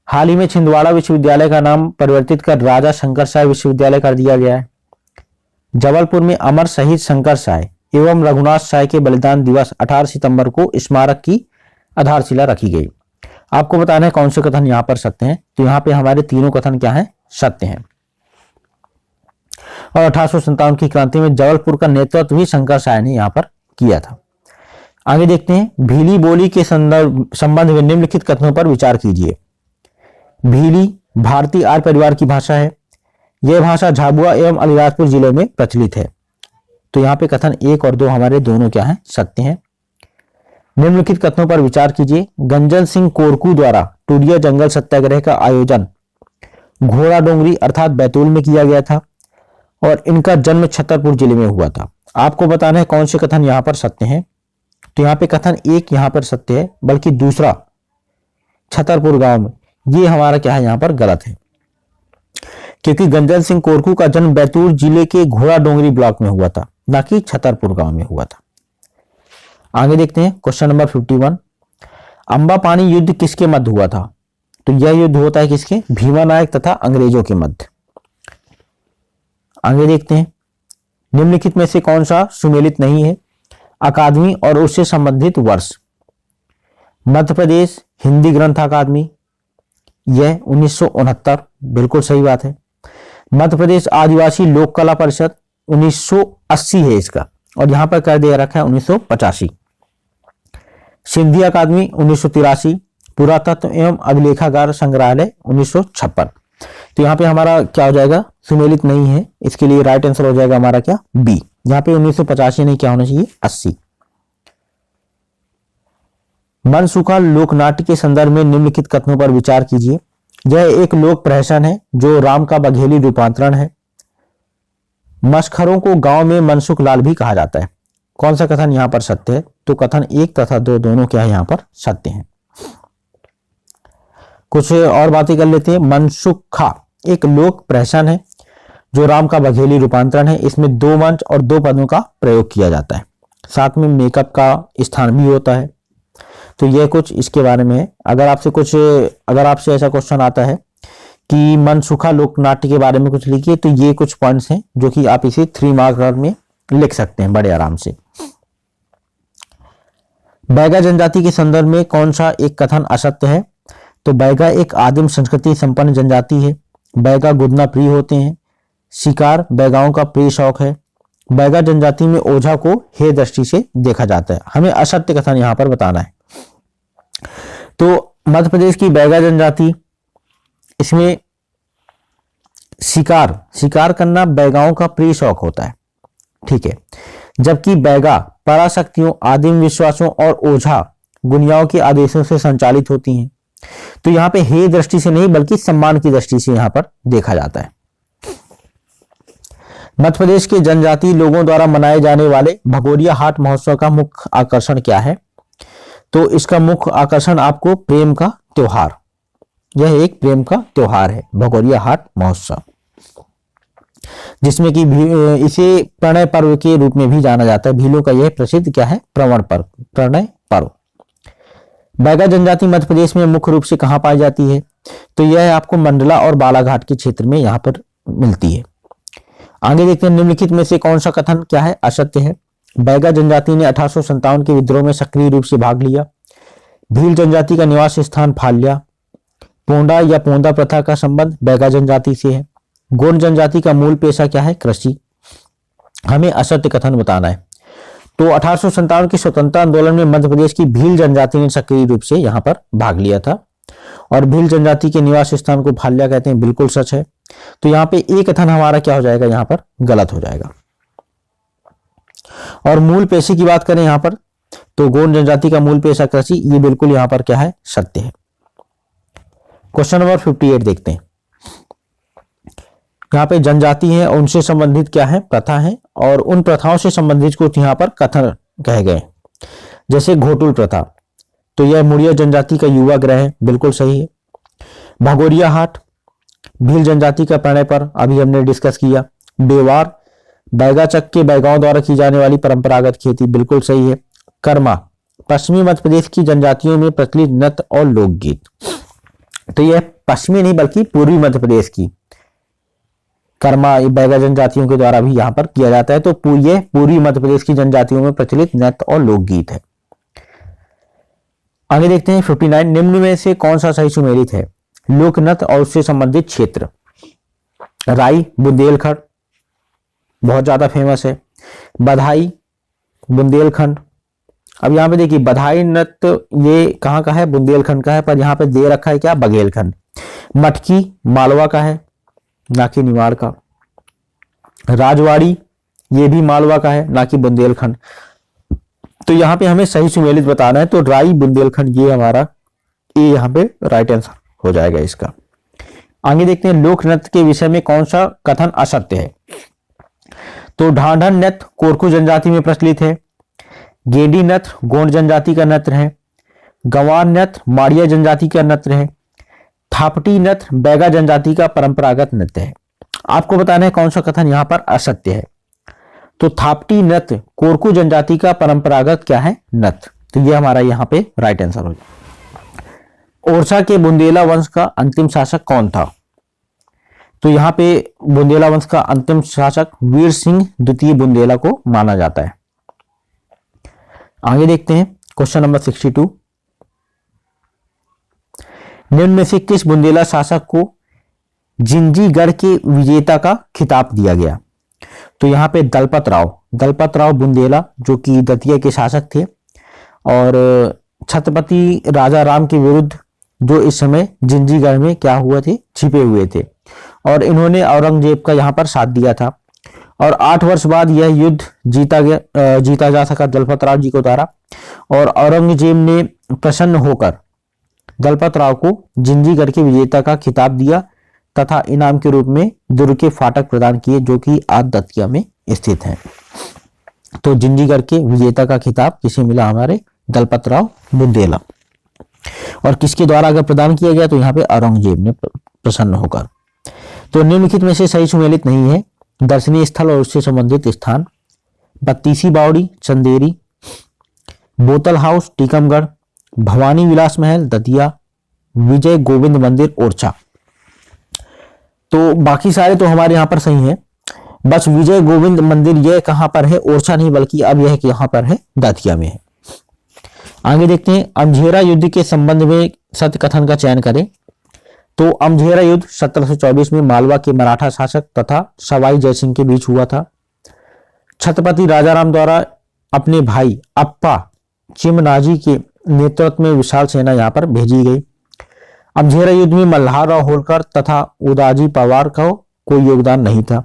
हाल ही में छिंदवाड़ा विश्वविद्यालय का नाम परिवर्तित कर राजा शंकर साय विश्वविद्यालय कर दिया गया है। जबलपुर में अमर शहीद शंकर साय एवं रघुनाथ साय के बलिदान दिवस 18 सितंबर को स्मारक की आधारशिला रखी गई। आपको बताना है कौन से कथन यहाँ पर सत्य हैं। तो यहाँ पे हमारे तीनों कथन क्या हैं? सत्य हैं। और 1857 की क्रांति में जबलपुर का नेतृत्व भी शंकर साय ने यहाँ पर किया था। आगे देखते हैं, भीली बोली के संबंध में निम्नलिखित कथनों पर विचार कीजिए। भीली भारतीय आर्य परिवार की भाषा है। यह भाषा झाबुआ एवं अलीराजपुर जिले में प्रचलित है। तो यहाँ पे कथन 1 और 2 हमारे दोनों क्या हैं? सत्य हैं। निम्नलिखित कथनों पर विचार कीजिए। गंजन सिंह कोरकू द्वारा टूडिया जंगल सत्याग्रह का आयोजन घोड़ा डोंगरी अर्थात बैतूल में किया गया था और इनका जन्म छतरपुर जिले में हुआ था। आपको बताना है कौन से कथन यहाँ पर सत्य हैं। तो यहाँ पे कथन 1 यहाँ पर सत्य है, बल्कि दूसरा छतरपुर गांव में, ये हमारा क्या है? यहाँ पर गलत है, क्योंकि गंजन सिंह कोरकू का जन्म बैतूल जिले के घोड़ा डोंगरी ब्लॉक में हुआ था, ना कि छतरपुर गांव में हुआ था। आगे देखते हैं, क्वेश्चन नंबर 51। अंबा पानी युद्ध किसके मध्य हुआ था? तो यह युद्ध होता है किसके? भीमा नायक तथा अंग्रेजों के मध्य। आगे देखते हैं, निम्नलिखित में से कौन सा सुमेलित नहीं है? अकादमी और उससे संबंधित वर्ष। मध्य प्रदेश हिंदी ग्रंथ अकादमी, यह 1969, बिल्कुल सही बात है। मध्य प्रदेश आदिवासी लोक कला परिषद 1980 है इसका, और यहां पर कर दिया रखा है 1985। सिंधी अकादमी 1983, पुरातत्व एवं अभिलेखागार संग्रहालय 1956। तो यहाँ पे हमारा क्या हो जाएगा, सुमेलित नहीं है, इसके लिए राइट आंसर हो जाएगा हमारा क्या, बी। यहाँ पे 1985 नहीं, क्या होना चाहिए, 80। मनसूखा लोकनाट्य के संदर्भ में निम्नलिखित कथनों पर विचार कीजिए। यह एक लोक प्रहसन है जो राम का बघेली रूपांतरण है। मशखरों को गांव में मनसुख लाल भी कहा जाता है। कौन सा कथन यहां पर सत्य है, तो कथन 1 तथा 2 दोनों क्या है यहां पर सत्य हैं। कुछ और बातें कर लेते हैं। मनसुखा एक लोक प्रहसन है जो राम का बघेली रूपांतरण है। इसमें 2 मंच और 2 पदों का प्रयोग किया जाता है, साथ में मेकअप का स्थान भी होता है। तो यह कुछ इसके बारे में है। अगर आपसे ऐसा क्वेश्चन आता है कि मनसुखा लोकनाट्य के बारे में कुछ लिखिए, तो ये कुछ पॉइंट्स हैं जो कि आप इसे 3 मार्कर में लिख सकते हैं बड़े आराम से। बैगा जनजाति के संदर्भ में कौन सा एक कथन असत्य है, तो बैगा एक आदिम संस्कृति संपन्न जनजाति है। बैगा गुदना प्रिय होते हैं। शिकार बैगाओं का प्रिय शौक है। बैगा जनजाति में ओझा को हे दृष्टि से देखा जाता है। हमें असत्य कथन यहां पर बताना है। तो मध्य प्रदेश की बैगा जनजाति, इसमें शिकार करना बैगाओं का प्रिय शौक होता है, ठीक है। जबकि बैगा पराशक्तियों, आदिम विश्वासों और ओझा गुनियाओं के आदेशों से संचालित होती हैं। तो यहां पे हे दृष्टि से नहीं बल्कि सम्मान की दृष्टि से यहां पर देखा जाता है। मध्य प्रदेश के जनजातीय लोगों द्वारा मनाए जाने वाले भगोरिया हाट महोत्सव का मुख्य आकर्षण क्या है, तो इसका मुख्य आकर्षण आपको प्रेम का त्योहार, यह एक प्रेम का त्योहार है भगोरिया हाट महोत्सव, जिसमें कि इसे प्रणय पर्व के रूप में भी जाना जाता है। भीलों का यह प्रसिद्ध क्या है, प्रणय पर्व। बैगा जनजाति मध्य प्रदेश में मुख्य रूप से कहां पाई जाती है, तो यह आपको मंडला और बालाघाट के क्षेत्र में यहां पर मिलती है। आगे देखते हैं, निम्नलिखित में से कौन सा कथन क्या है, असत्य है। बैगा जनजाति ने 1857 के विद्रोह में सक्रिय रूप से भाग लिया। भील जनजाति का निवास स्थान फाल्या। पोंडा या पोंदा प्रथा का संबंध बैगा जनजाति से है। गोंड जनजाति का मूल पेशा क्या है, कृषि। हमें असत्य कथन बताना है। तो 1857 के स्वतंत्रता आंदोलन में मध्य प्रदेश की भील जनजाति ने सक्रिय रूप से यहां पर भाग लिया था और भील जनजाति के निवास स्थान को फाल्या कहते हैं, बिल्कुल सच है। तो यहाँ पे एक कथन हमारा क्या हो जाएगा, यहाँ पर गलत हो जाएगा। और मूल पेशे की बात करें यहां पर, तो गोंड जनजाति का मूल पेशा कृषि, ये बिल्कुल यहां पर क्या है, सत्य है। क्वेश्चन नंबर 58 देखते हैं। यहाँ पे जनजाति है, उनसे संबंधित क्या है, प्रथा है, और उन प्रथाओं से संबंधित कुछ यहाँ पर कथन कहे गए, जैसे घोटुल प्रथा, तो यह मुड़िया जनजाति का युवा ग्रह है, बिल्कुल सही है। भगोरिया हाट भील जनजाति का प्रणय पर, अभी हमने डिस्कस किया। बेवार बैगा चक के बैगाओं द्वारा की जाने वाली परंपरागत खेती, बिल्कुल सही है। कर्मा पश्चिमी मध्य प्रदेश की जनजातियों में प्रचलित नृत्य और लोकगीत, तो यह पश्चिमी नहीं बल्कि पूर्वी मध्य प्रदेश की कर्मा बैगा जनजातियों के द्वारा भी यहां पर किया जाता है। तो यह पूर्वी मध्य प्रदेश की जनजातियों में प्रचलित नृत्य और लोकगीत है। आगे देखते हैं 59, निम्न में से कौन सा सही सुमेलित है। लोक नृत्य और उससे संबंधित क्षेत्र, राई बुंदेलखंड बहुत ज्यादा फेमस है। बधाई बुंदेलखंड, अब यहाँ पे देखिए बधाई नृत्य ये कहाँ का है, बुंदेलखंड का है, पर यहाँ पे दे रखा है क्या, बघेलखंड। मटकी मालवा का है, ना कि निमाड़ का। राजवाड़ी ये भी मालवा का है, ना कि बुंदेलखंड। तो यहाँ पे हमें सही सुमेलित बताना है, तो राई बुंदेलखंड ये हमारा ये यहाँ पे राइट आंसर हो जाएगा इसका। आगे देखते हैं, लोक नृत्य के विषय में कौन सा कथन असत्य है। तो ढांढन नृत्य कोरकू जनजाति में प्रचलित है। गेंडी नृत्य गोंड जनजाति का नृत्य है। गंवार नृत्य माड़िया जनजाति का नृत्य है। थापटी नृत्य बैगा जनजाति का परंपरागत नृत्य है। आपको बताना है कौन सा कथन यहां पर असत्य है। तो थापटी नृत्य कोरकू जनजाति का परंपरागत क्या है, नृत्य। तो ये हमारा यहाँ पे राइट आंसर हो जाए। ओरछा के बुंदेला वंश का अंतिम शासक कौन था। तो यहाँ पे बुंदेला वंश का अंतिम शासक वीर सिंह द्वितीय बुंदेला को माना जाता है। आगे देखते हैं क्वेश्चन नंबर 62, निम्न में से किस बुंदेला शासक को जिंजीगढ़ के विजेता का खिताब दिया गया। तो यहाँ पे दलपत राव बुंदेला जो कि दतिया के शासक थे और छत्रपति राजा राम के विरुद्ध जो इस समय जिंजीगढ़ में क्या हुए थे, छिपे हुए थे, और इन्होंने औरंगजेब का यहाँ पर साथ दिया था। और 8 वर्ष बाद यह युद्ध जीता जा सका दलपत राव जी को द्वारा, और औरंगजेब ने प्रसन्न होकर दलपत राव को जिंजीगढ़ के विजेता का खिताब दिया तथा इनाम के रूप में दुर्ग के फाटक प्रदान किए, जो कि आज दतिया में स्थित हैं। तो जिंजीगढ़ के विजेता का खिताब किसे मिला? हमारे दलपत राव बुंदेला। और किसके द्वारा अगर प्रदान किया गया तो यहाँ पे औरंगजेब ने प्रसन्न होकर। तो निम्नलिखित में से सही सुमेलित नहीं है। दर्शनीय स्थल और उससे संबंधित स्थान: बत्तीसी बावड़ी चंदेरी, बोतल हाउस टीकमगढ़, भवानी विलास महल दतिया, विजय गोविंद मंदिर ओरछा। तो बाकी सारे तो हमारे यहाँ पर सही हैं, बस विजय गोविंद मंदिर यह कहां पर है? ओरछा नहीं, बल्कि अब यह यहाँ पर है, दतिया में है। आगे देखते हैं, अमझेरा युद्ध के संबंध में सत्य कथन का चयन करें। तो अमझेरा युद्ध 1724 में मालवा के मराठा शासक तथा सवाई जयसिंह के बीच हुआ था। छत्रपति राजाराम द्वारा अपने भाई अप्पा चिमनाजी के नेतृत्व में विशाल सेना यहाँ पर भेजी गई। अमझेरा युद्ध में मल्हार राव होलकर तथा उदाजी पवार का कोई योगदान नहीं था।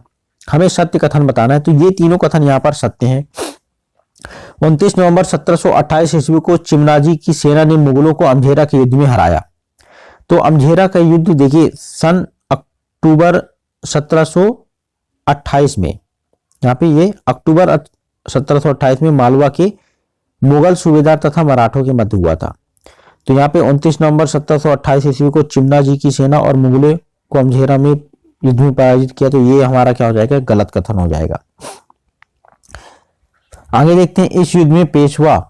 हमें सत्य कथन बताना है, तो ये तीनों कथन यहाँ पर सत्य हैं। 29 नवंबर 1728 ईस्वी को चिमनाजी की सेना ने मुगलों को अमझेरा के युद्ध में हराया। तो अमझेरा का युद्ध देखिए सन अक्टूबर 1728 में, यहाँ पे ये अक्टूबर 1728 में मालवा के मुगल सूबेदार तथा मराठों के मध्य हुआ था। तो यहाँ पे 29 नवंबर 1728 ईस्वी को चिमनाजी की सेना और मुगलों को अमझेरा में युद्ध में पराजित किया। तो ये हमारा क्या हो जाएगा? गलत कथन हो जाएगा। आगे देखते हैं, इस युद्ध में पेशवा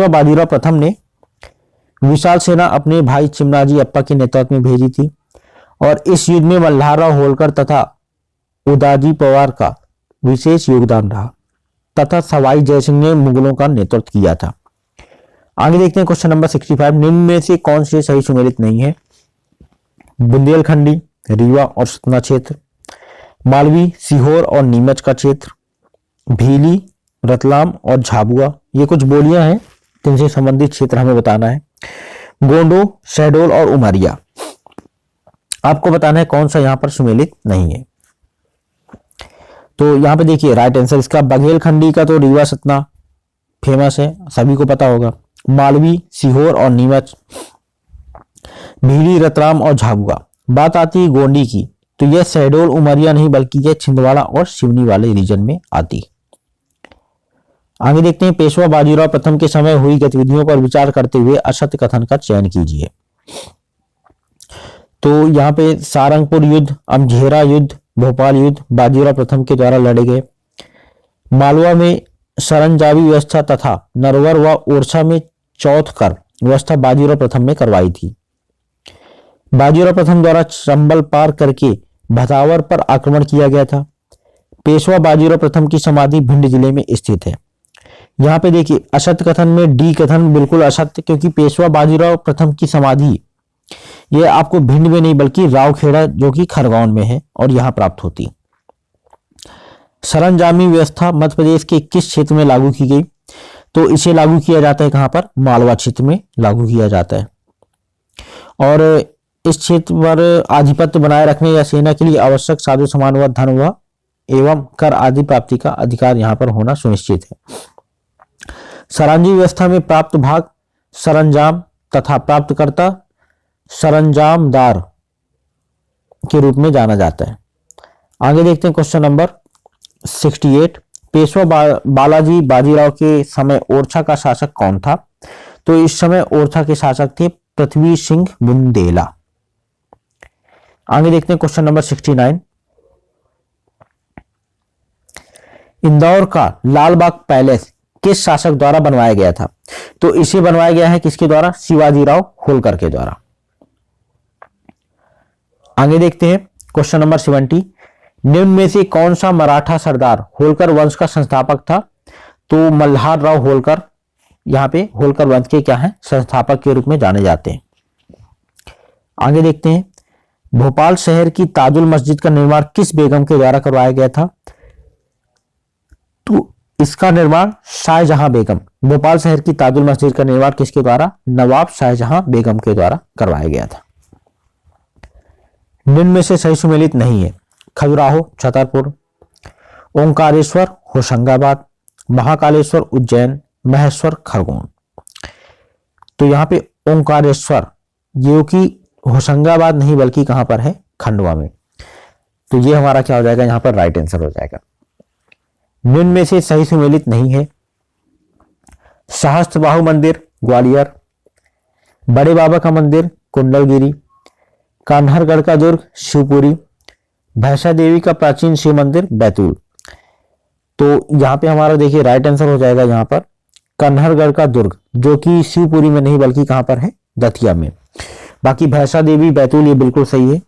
बाजीराव प्रथम ने विशाल सेना अपने भाई चिमनाजी अप्पा के नेतृत्व में भेजी थी, और इस युद्ध में मल्हार राव होलकर तथा उदाजी पवार का विशेष योगदान रहा तथा सवाई जयसिंह ने मुगलों का नेतृत्व किया था। आगे देखते हैं क्वेश्चन नंबर 65, निम्न में से कौन से सही सुमेलित नहीं है? बुंदेलखंडी, रीवा और सतना क्षेत्र, मालवी, सीहोर और नीमच का क्षेत्र, भीली, रतलाम और झाबुआ। ये कुछ बोलियां हैं जिनसे संबंधित क्षेत्र हमें बताना है। गोंडो, शहडोल और उमरिया। आपको बताना है कौन सा यहां पर सुमेलित नहीं है। तो यहां पे देखिए राइट आंसर इसका बघेलखंडी का तो रीवा सतना फेमस है, सभी को पता होगा। मालवी, सीहोर और नीमच, भीली, रतलाम और झाबुआ। बात आती है गोंडी की, तो यह शहडोल उमरिया नहीं बल्कि यह छिंदवाड़ा और सिवनी वाले रीजन में आती। आगे देखते हैं, पेशवा बाजीराव प्रथम के समय हुई गतिविधियों पर विचार करते हुए असत्य कथन का चयन कीजिए। तो यहाँ पे सारंगपुर युद्ध, अमझेरा युद्ध, भोपाल युद्ध बाजीराव प्रथम के द्वारा लड़े गए। मालवा में सरंजावी व्यवस्था तथा नरवर व ओरछा में चौथकर व्यवस्था बाजीराव प्रथम ने करवाई थी। बाजीराव प्रथम द्वारा चंबल पार करके भतावर पर आक्रमण किया गया था। पेशवा बाजीराव प्रथम की समाधि भिंड जिले में स्थित है। यहाँ पे देखिए असत्य कथन में डी कथन बिल्कुल असत्य, क्योंकि पेशवा बाजीराव प्रथम की समाधि ये आपको भिंड में नहीं बल्कि रावखेड़ा जो कि खरगोन में है और यहाँ प्राप्त होती। सरंजामी व्यवस्था मध्य प्रदेश के किस क्षेत्र में लागू की गई? तो इसे लागू किया जाता है कहां पर? मालवा क्षेत्र में लागू किया जाता है। और इस क्षेत्र पर आधिपत्य बनाए रखने या सेना के लिए आवश्यक साधु सामान व धन व एवं कर आदि प्राप्ति का अधिकार यहाँ पर होना सुनिश्चित है। सरंजामी व्यवस्था में प्राप्त भाग सरंजाम तथा प्राप्तकर्ता सरंजामदार के रूप में जाना जाता है। आगे देखते हैं क्वेश्चन नंबर 68, पेशवा बालाजी बाजीराव के समय ओरछा का शासक कौन था? तो इस समय ओरछा के शासक थे पृथ्वी सिंह बुंदेला। आगे देखते हैं क्वेश्चन नंबर 69, इंदौर का लालबाग पैलेस किस शासक द्वारा बनवाया गया था? तो इसे बनवाया गया है किसके द्वारा? शिवाजीराव होलकर के द्वारा। आगे देखते हैं क्वेश्चन नंबर 70, निम्न में से कौन सा मराठा सरदार होलकर वंश का संस्थापक था? तो मल्हार राव होलकर यहाँ पे होलकर वंश के क्या है? संस्थापक के रूप में जाने जाते हैं। आगे देखते हैं, भोपाल शहर की ताजुल मस्जिद का निर्माण किस बेगम के द्वारा करवाया गया था? तो इसका निर्माण शाहजहां बेगम, भोपाल शहर की ताजुल मस्जिद का निर्माण किसके द्वारा? नवाब शाहजहां बेगम के द्वारा करवाया गया था। निम्न में से सही सुमेलित नहीं है। खजुराहो छतरपुर, ओंकारेश्वर होशंगाबाद, महाकालेश्वर उज्जैन, महेश्वर खरगोन। तो यहाँ पे ओंकारेश्वर जो कि होशंगाबाद नहीं बल्कि कहां पर है? खंडवा में। तो ये हमारा क्या हो जाएगा? यहाँ पर राइट आंसर हो जाएगा। निम्न में से सही सुमेलित नहीं है। सहस्त्रबाहु मंदिर ग्वालियर, बड़े बाबा का मंदिर कुंडलगिरी, कान्हरगढ़ का दुर्ग शिवपुरी, भैंसा देवी का प्राचीन शिव मंदिर बैतूल। तो यहाँ पे हमारा देखिए राइट आंसर हो जाएगा यहाँ पर कन्हरगढ़ का दुर्ग, जो कि शिवपुरी में नहीं बल्कि कहां पर है? दतिया में। बाकी भैंसा देवी बैतूल ये बिल्कुल सही है,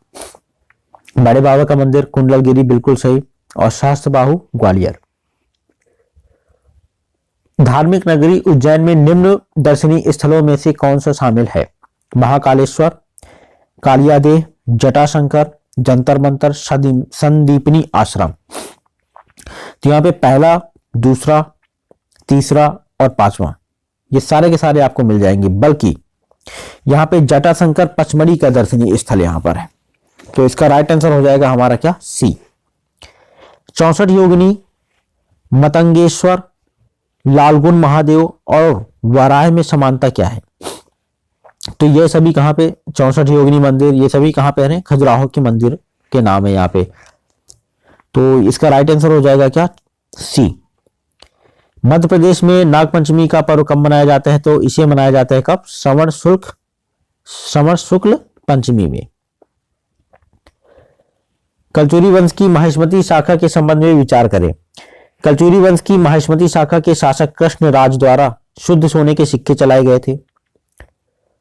बड़े बाबा का मंदिर कुंडलगिरी बिल्कुल सही, और सहस्त्रबाहु ग्वालियर। धार्मिक नगरी उज्जैन में निम्न दर्शनीय स्थलों में से कौन सा शामिल है? महाकालेश्वर, कालियादेह, जटाशंकर, जंतर मंतर, संदीपनी आश्रम। तो यहाँ पे पहला, दूसरा, तीसरा और पांचवा ये सारे के सारे आपको मिल जाएंगे, बल्कि यहाँ पे जटाशंकर पचमढ़ी का दर्शनीय स्थल यहाँ पर है। तो इसका राइट आंसर हो जाएगा हमारा क्या? सी। 64 योगिनी, मतंगेश्वर, लालगुन महादेव और वराह में समानता क्या है? तो ये सभी कहां पे? 64 योगिनी मंदिर ये सभी कहां पे है? खजुराहो के मंदिर के नाम है यहाँ पे। तो इसका राइट आंसर हो जाएगा क्या? सी। मध्य प्रदेश में नागपंचमी का पर्व कब मनाया जाता है? तो इसे मनाया जाता है कब? श्रवण शुक्ल पंचमी में। कलचुरी वंश की माहिष्मती शाखा के संबंध में विचार करें। कलचुरी वंश की माहिष्मती शाखा के शासक कृष्ण राज द्वारा शुद्ध सोने के सिक्के चलाए गए थे।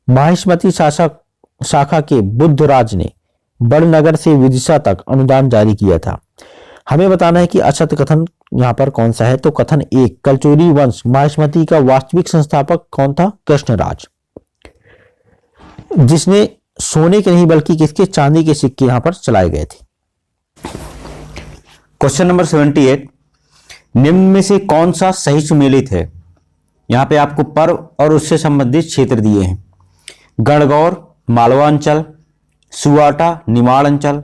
माहिष्मती शाखा के बुद्ध राज ने बड़नगर से विदिशा तक अनुदान जारी किया था। हमें बताना है कि असत्य कथन यहाँ पर कौन सा है? तो कथन 1, कलचुरी वंश माहिष्मती का वास्तविक संस्थापक कौन था? कृष्णराज, जिसने सोने के नहीं बल्कि किसके? चांदी के सिक्के यहां पर चलाए गए थे। क्वेश्चन नंबर 78, निम्न में से कौन सा सही सुमेलित है? यहाँ पे आपको पर्व और उससे संबंधित क्षेत्र दिए हैं। गणगौर मालवा अंचल, सुवाटा निमाड़ अंचल,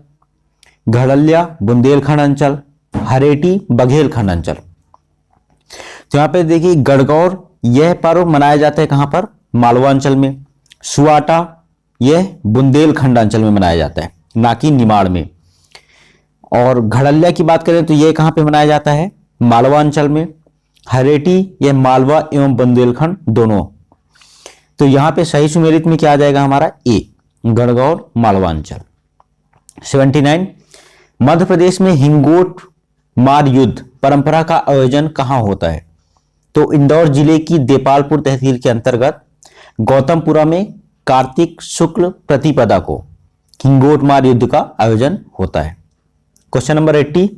घड़लिया बुंदेलखंड अंचल, हरेटी बघेलखंड अंचल। तो यहाँ पे देखिए गणगौर यह पर्व मनाया जाता है कहां पर? मालवा अंचल में। सुवाटा यह बुंदेलखंड अंचल में मनाया जाता है, ना कि निमाड़ में। और घड़लिया की बात करें तो यह कहां पे मनाया जाता है? मालवा अंचल में। हरेटी यह मालवा एवं बुंदेलखंड दोनों। तो यहां पे सही सुमेलित में क्या आ जाएगा हमारा? ए, गणगौर मालवा अंचल। 79, मध्य प्रदेश में हिंगोट मार युद्ध परंपरा का आयोजन कहां होता है? तो इंदौर जिले की देपालपुर तहसील के अंतर्गत गौतमपुरा में कार्तिक शुक्ल प्रतिपदा को हिंगोट मार युद्ध का आयोजन होता है। क्वेश्चन नंबर 80,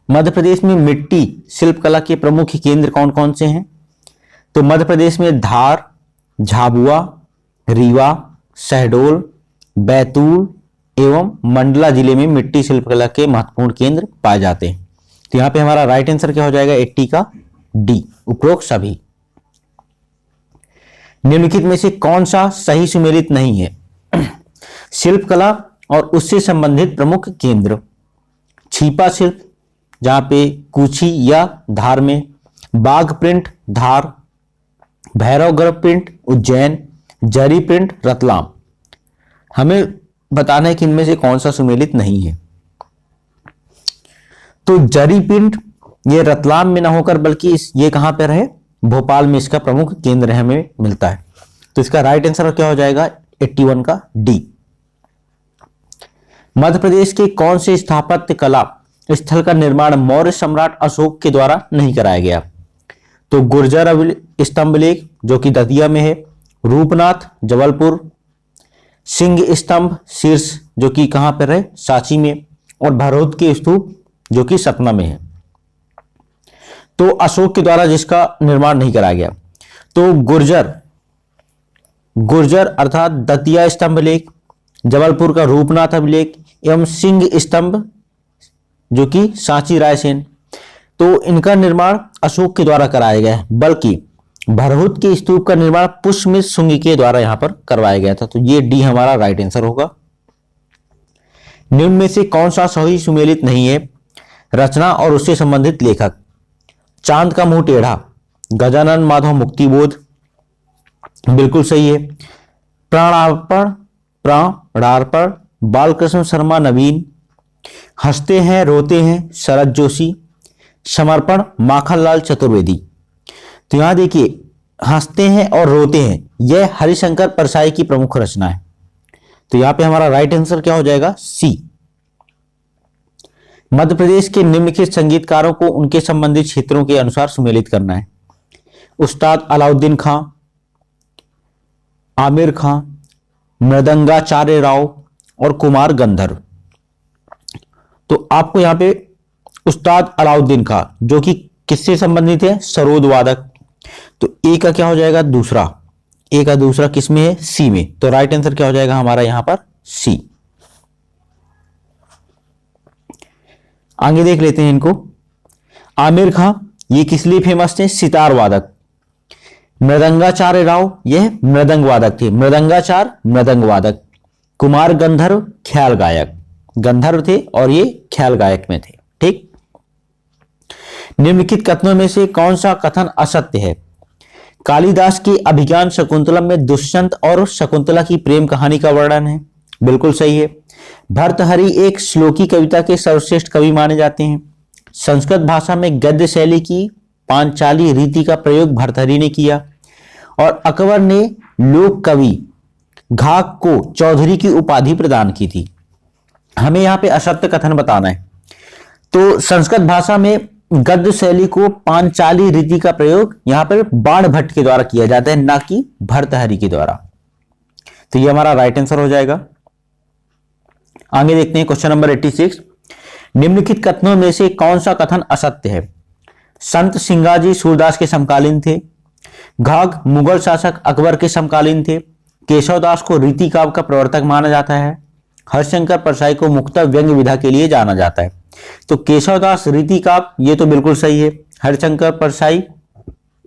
मध्य प्रदेश में मिट्टी शिल्पकला के प्रमुख केंद्र कौन कौन से हैं? तो मध्य प्रदेश में धार, झाबुआ, रीवा, शहडोल, बैतूल एवं मंडला जिले में मिट्टी शिल्पकला के महत्वपूर्ण केंद्र पाए जाते हैं। तो यहां पे हमारा राइट आंसर क्या हो जाएगा? 80 का डी, उपरोक्त सभी। निम्नलिखित में से कौन सा सही सुमेलित नहीं है? शिल्पकला और उससे संबंधित प्रमुख केंद्र। छीपा शिल्प जहां पे कूची या धार में, बाघ प्रिंट धार, भैरवगढ़ प्रिंट उज्जैन, जरी प्रिंट रतलाम। हमें बताना है कि इनमें से कौन सा सुमेलित नहीं है। तो जरी प्रिंट ये रतलाम में ना होकर बल्कि ये कहां पर है? भोपाल में इसका प्रमुख केंद्र हमें मिलता है। तो इसका राइट आंसर क्या हो जाएगा? 81 का डी। मध्य प्रदेश के कौन से स्थापत्य कला स्थल का निर्माण मौर्य सम्राट अशोक के द्वारा नहीं कराया गया? तो गुर्जर स्तंभ लेख जो कि दतिया में है, रूपनाथ जबलपुर, सिंह स्तंभ शीर्ष जो कि कहां पर है? सांची में, और भरौत के स्तूप जो कि सतना में है। तो अशोक के द्वारा जिसका निर्माण नहीं कराया गया, तो गुर्जर अर्थात दतिया स्तंभ लेख, जबलपुर का रूपनाथ अभिलेख एवं सिंह स्तंभ जो कि सांची रायसेन। तो इनका निर्माण अशोक के द्वारा कराया गया है, बल्कि भरहुत के स्तूप का निर्माण पुष्यमित्र शुंग के द्वारा यहां पर करवाया गया था। तो ये डी हमारा राइट आंसर होगा। निम्न में से कौन सा सही सुमेलित नहीं है? रचना और उससे संबंधित लेखक। चांद का मुंह टेढ़ा, गजानन माधव मुक्तिबोध, बिल्कुल सही है। प्राणार्पण बालकृष्ण शर्मा नवीन। हंसते हैं रोते हैं शरद जोशी। समर्पण माखनलाल चतुर्वेदी। तो यहां देखिए, हंसते हैं और रोते हैं, यह हरिशंकर परसाई की प्रमुख रचना है। तो यहां पे हमारा राइट आंसर क्या हो जाएगा? सी। मध्य प्रदेश के निम्नलिखित संगीतकारों को उनके संबंधित क्षेत्रों के अनुसार सुमेलित करना है। उस्ताद अलाउद्दीन खां, आमिर खां, मृदंगाचार्य राव और कुमार गंधर्व। तो आपको यहां पे उस्ताद अलाउद्दीन खां जो कि किससे संबंधित है? सरोद वादक। तो ए का क्या हो जाएगा? दूसरा। ए का दूसरा किसमें है? सी में। तो राइट आंसर क्या हो जाएगा हमारा यहां पर? सी। आगे देख लेते हैं इनको। आमिर खां ये किस लिए फेमस थे? सितार वादक। मृदंगाचार्य राव यह मृदंग वादक थे, मृदंगाचार मृदंग वादक। कुमार गंधर्व ख्याल गायक, गंधर्व थे और ये ख्याल गायक में थे। ठीक। निम्नलिखित कथनों में से कौन सा कथन असत्य है? कालिदास की अभिज्ञान शकुंतलम में दुष्यंत और शकुंतला की प्रेम कहानी का वर्णन है, बिल्कुल सही है। भर्तहरि एक श्लोकी कविता के सर्वश्रेष्ठ कवि माने जाते हैं। संस्कृत भाषा में गद्य शैली की पांचाली रीति का प्रयोग भर्तहरि ने किया और अकबर ने लोक कवि घाक को चौधरी की उपाधि प्रदान की थी। हमें यहां पे असत्य कथन बताना है। तो संस्कृत भाषा में गद्य शैली को पांचाली रीति का प्रयोग यहां पर बाण भट्ट के द्वारा किया जाता है, ना कि भर्तहरि के द्वारा। तो ये हमारा राइट आंसर हो जाएगा। आगे देखते हैं क्वेश्चन नंबर 86। निम्नलिखित कथनों में से कौन सा कथन असत्य है? संत सिंगाजी सूरदास के समकालीन थे। घाघ मुगल शासक अकबर के समकालीन थे। केशवदास को रीति काव्य का प्रवर्तक माना जाता है। हरिशंकर परसाई को मुक्तक व्यंग विधा के लिए जाना जाता है। तो केशवदास रीति काव्य ये तो बिल्कुल सही है। हरिशंकर परसाई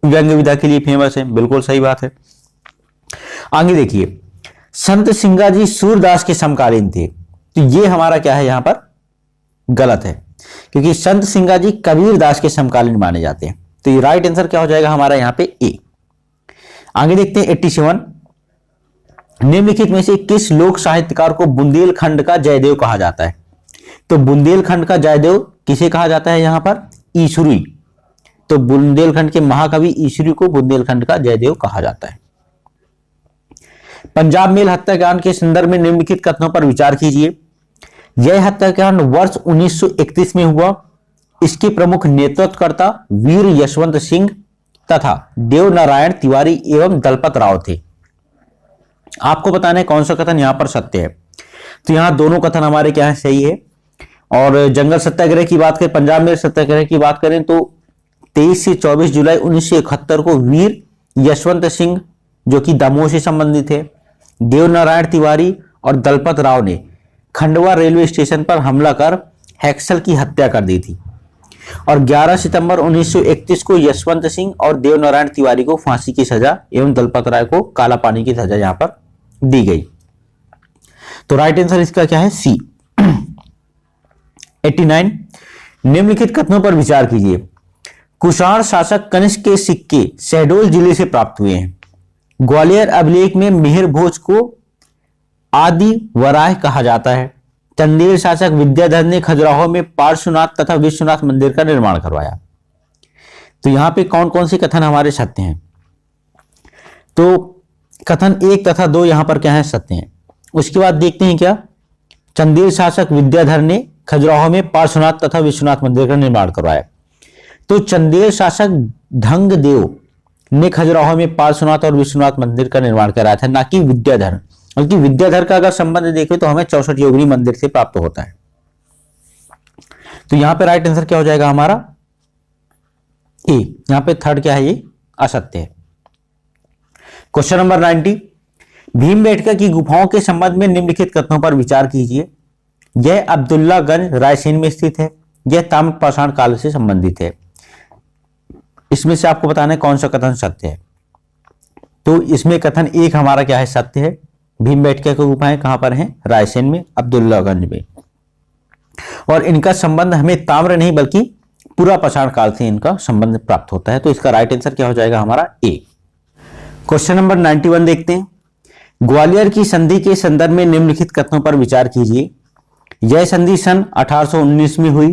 व्यंग विधा के लिए फेमस है, बिल्कुल सही बात है। आगे देखिए, संत सिंगाजी सूरदास के समकालीन थे, तो ये हमारा क्या है? यहां पर गलत है, क्योंकि संत सिंगाजी कबीर दास के समकालीन माने जाते हैं। तो ये राइट आंसर क्या हो जाएगा हमारा यहां पे? ए। आगे देखते हैं 87। निम्नलिखित में से किस लोक साहित्यकार को बुंदेलखंड का जयदेव कहा जाता है? तो बुंदेलखंड का जयदेव किसे कहा जाता है यहां पर? ईश्वरी। तो बुंदेलखंड के महाकवि ईश्वरी को बुंदेलखंड का जयदेव कहा जाता है। पंजाब मेल हत्याकांड के संदर्भ में निम्नलिखित कथनों पर विचार कीजिए। यह हत्याकांड वर्ष 1931 में हुआ। इसके प्रमुख नेतृत्वकर्ता वीर यशवंत सिंह तथा देवनारायण तिवारी एवं दलपत राव थे। आपको बताना है कौन सा कथन यहां पर सत्य है। तो यहां दोनों कथन हमारे क्या है? सही है। और जंगल सत्याग्रह की बात करें, पंजाब में सत्याग्रह की बात करें तो 23 से 24 जुलाई 1971 को वीर यशवंत सिंह जो कि दमोह से संबंधित है, देवनारायण तिवारी और दलपत राव ने खंडवा रेलवे स्टेशन पर हमला कर हैक्सल की हत्या कर दी थी। और 11 सितंबर 1931 को यशवंत सिंह और देवनारायण तिवारी को फांसी की सजा एवं दलपत राय को काला पानी की सजा यहां पर दी गई। तो राइट आंसर इसका क्या है? सी। 89। निम्नलिखित कथनों पर विचार कीजिए। कुषाण शासक कनिष्क के सिक्के शहडोल जिले से प्राप्त हुए हैं। ग्वालियर अभिलेख में मिहिर भोज को आदि वराह कहा जाता है। चंदेल शासक विद्याधर ने खजुराहो में पार्श्वनाथ तथा विश्वनाथ मंदिर का निर्माण करवाया। तो यहां पे कौन कौन से कथन हमारे सत्य हैं? तो कथन 1 तथा 2 यहां पर क्या है? सत्य हैं। उसके बाद देखते हैं क्या, चंदेल शासक विद्याधर ने खजुराहो में पार्श्वनाथ तथा विश्वनाथ मंदिर का निर्माण करवाया। तो चंदेल शासक ढंगदेव ने खजुराहो में पार्श्वनाथ और विश्वनाथ मंदिर का निर्माण कराया था, ना कि विद्याधर। बल्कि विद्याधर का अगर संबंध देखें तो हमें 64 योगिनी मंदिर से प्राप्त होता है। तो यहां पे राइट आंसर क्या हो जाएगा हमारा? ए। यहां पे थर्ड क्या है? ये असत्य है। Question number 90। भीमबेटका की गुफाओं के संबंध में निम्नलिखित कथनों पर विचार कीजिए। यह अब्दुल्लागंज रायसेन में स्थित है। यह ताम्रपाषाण काल से संबंधित है। इसमें से आपको बताना है कौन सा कथन सत्य है। तो इसमें कथन एक हमारा क्या है, सत्य है। भीमबेटका के गुफाएं कहां पर हैं, रायसेन में, अब्दुल्लागंज में। और इनका संबंध हमें ताम्र नहीं बल्कि पूरा पाषाण काल से इनका संबंध प्राप्त होता है। तो इसका राइट आंसर क्या हो जाएगा हमारा ए। क्वेश्चन नंबर 91 देखते हैं। ग्वालियर की संधि के संदर्भ में निम्नलिखित कथनों पर विचार कीजिए। यह संधि सन 1819 में हुई।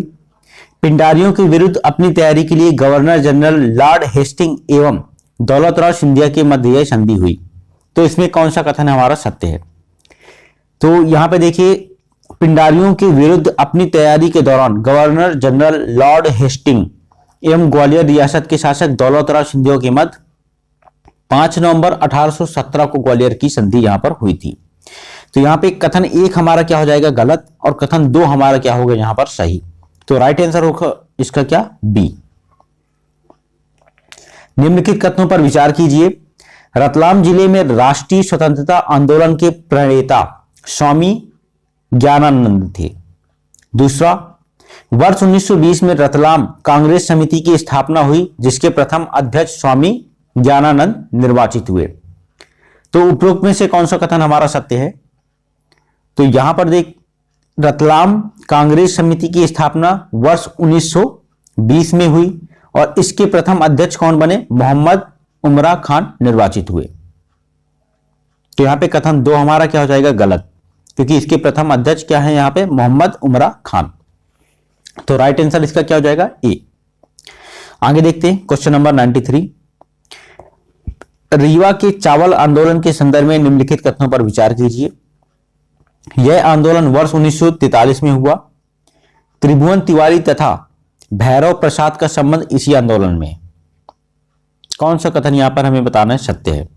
पिंडारियों के विरुद्ध अपनी तैयारी के लिए गवर्नर जनरल लॉर्ड हेस्टिंग एवं दौलतराव सिंधिया के मध्य यह संधि हुई। तो इसमें कौन सा कथन हमारा सत्य है? तो यहां पे देखिए, पिंडारियों के विरुद्ध अपनी तैयारी के दौरान गवर्नर जनरल लॉर्ड हेस्टिंग एवं ग्वालियर रियासत के शासक दौलतराव सिंधिया के मध्य 5 नवंबर 1817 को ग्वालियर की संधि यहां पर हुई थी। तो यहां पे कथन एक हमारा क्या हो जाएगा, गलत, और कथन दो हमारा क्या होगा यहां पर सही। तो राइट आंसर होगा इसका क्या, बी। निम्नलिखित कथनों पर विचार कीजिए। रतलाम जिले में राष्ट्रीय स्वतंत्रता आंदोलन के प्रणेता स्वामी ज्ञानानंद थे। दूसरा, वर्ष 1920 में रतलाम कांग्रेस समिति की स्थापना हुई जिसके प्रथम अध्यक्ष स्वामी ज्ञानानंद निर्वाचित हुए। तो उपरोक्त में से कौन सा कथन हमारा सत्य है? तो यहां पर देख, रतलाम कांग्रेस समिति की स्थापना वर्ष 1920 में हुई और इसके प्रथम अध्यक्ष कौन बने, मोहम्मद उमरा खान निर्वाचित हुए। तो यहां पे कथन दो हमारा क्या हो जाएगा, गलत, क्योंकि इसके प्रथम अध्यक्ष क्या है यहां पे, मोहम्मद उमरा खान। तो राइट आंसर इसका क्या हो जाएगा, ए। आगे देखते हैं क्वेश्चन नंबर 93। रीवा के चावल आंदोलन के संदर्भ में निम्नलिखित कथनों पर विचार कीजिए। यह आंदोलन वर्ष 1943 में हुआ। त्रिभुवन तिवारी तथा भैरव प्रसाद का संबंध इसी आंदोलन में। कौन सा कथन यहां पर हमें बताना है, सत्य है?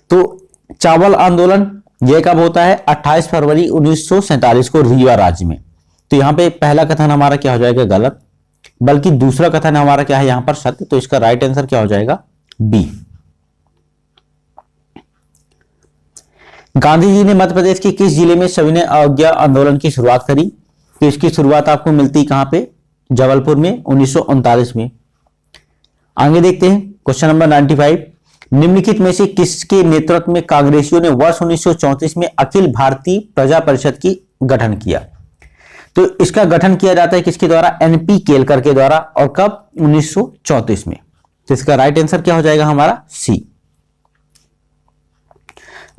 तो चावल आंदोलन यह कब होता है, 28 फरवरी 1947 को रीवा राज्य में। तो यहां पे पहला कथन हमारा क्या हो जाएगा, गलत, बल्कि दूसरा कथन हमारा क्या है यहां पर सत्य। तो इसका राइट आंसर क्या हो जाएगा, बी। गांधी जी ने मध्य प्रदेश के किस जिले में सविनय अवज्ञा आंदोलन की शुरुआत करी? तो इसकी शुरुआत आपको मिलती कहां पे, जबलपुर में, 1939 में। आगे देखते हैं क्वेश्चन नंबर 95। निम्नलिखित में से किसके नेतृत्व में कांग्रेसियों ने वर्ष 1934 में अखिल भारतीय प्रजा परिषद की गठन किया? तो इसका गठन किया जाता है किसके द्वारा, एनपी केलकर के द्वारा, और कब, 1934 में। तो इसका राइट आंसर क्या हो जाएगा हमारा, सी।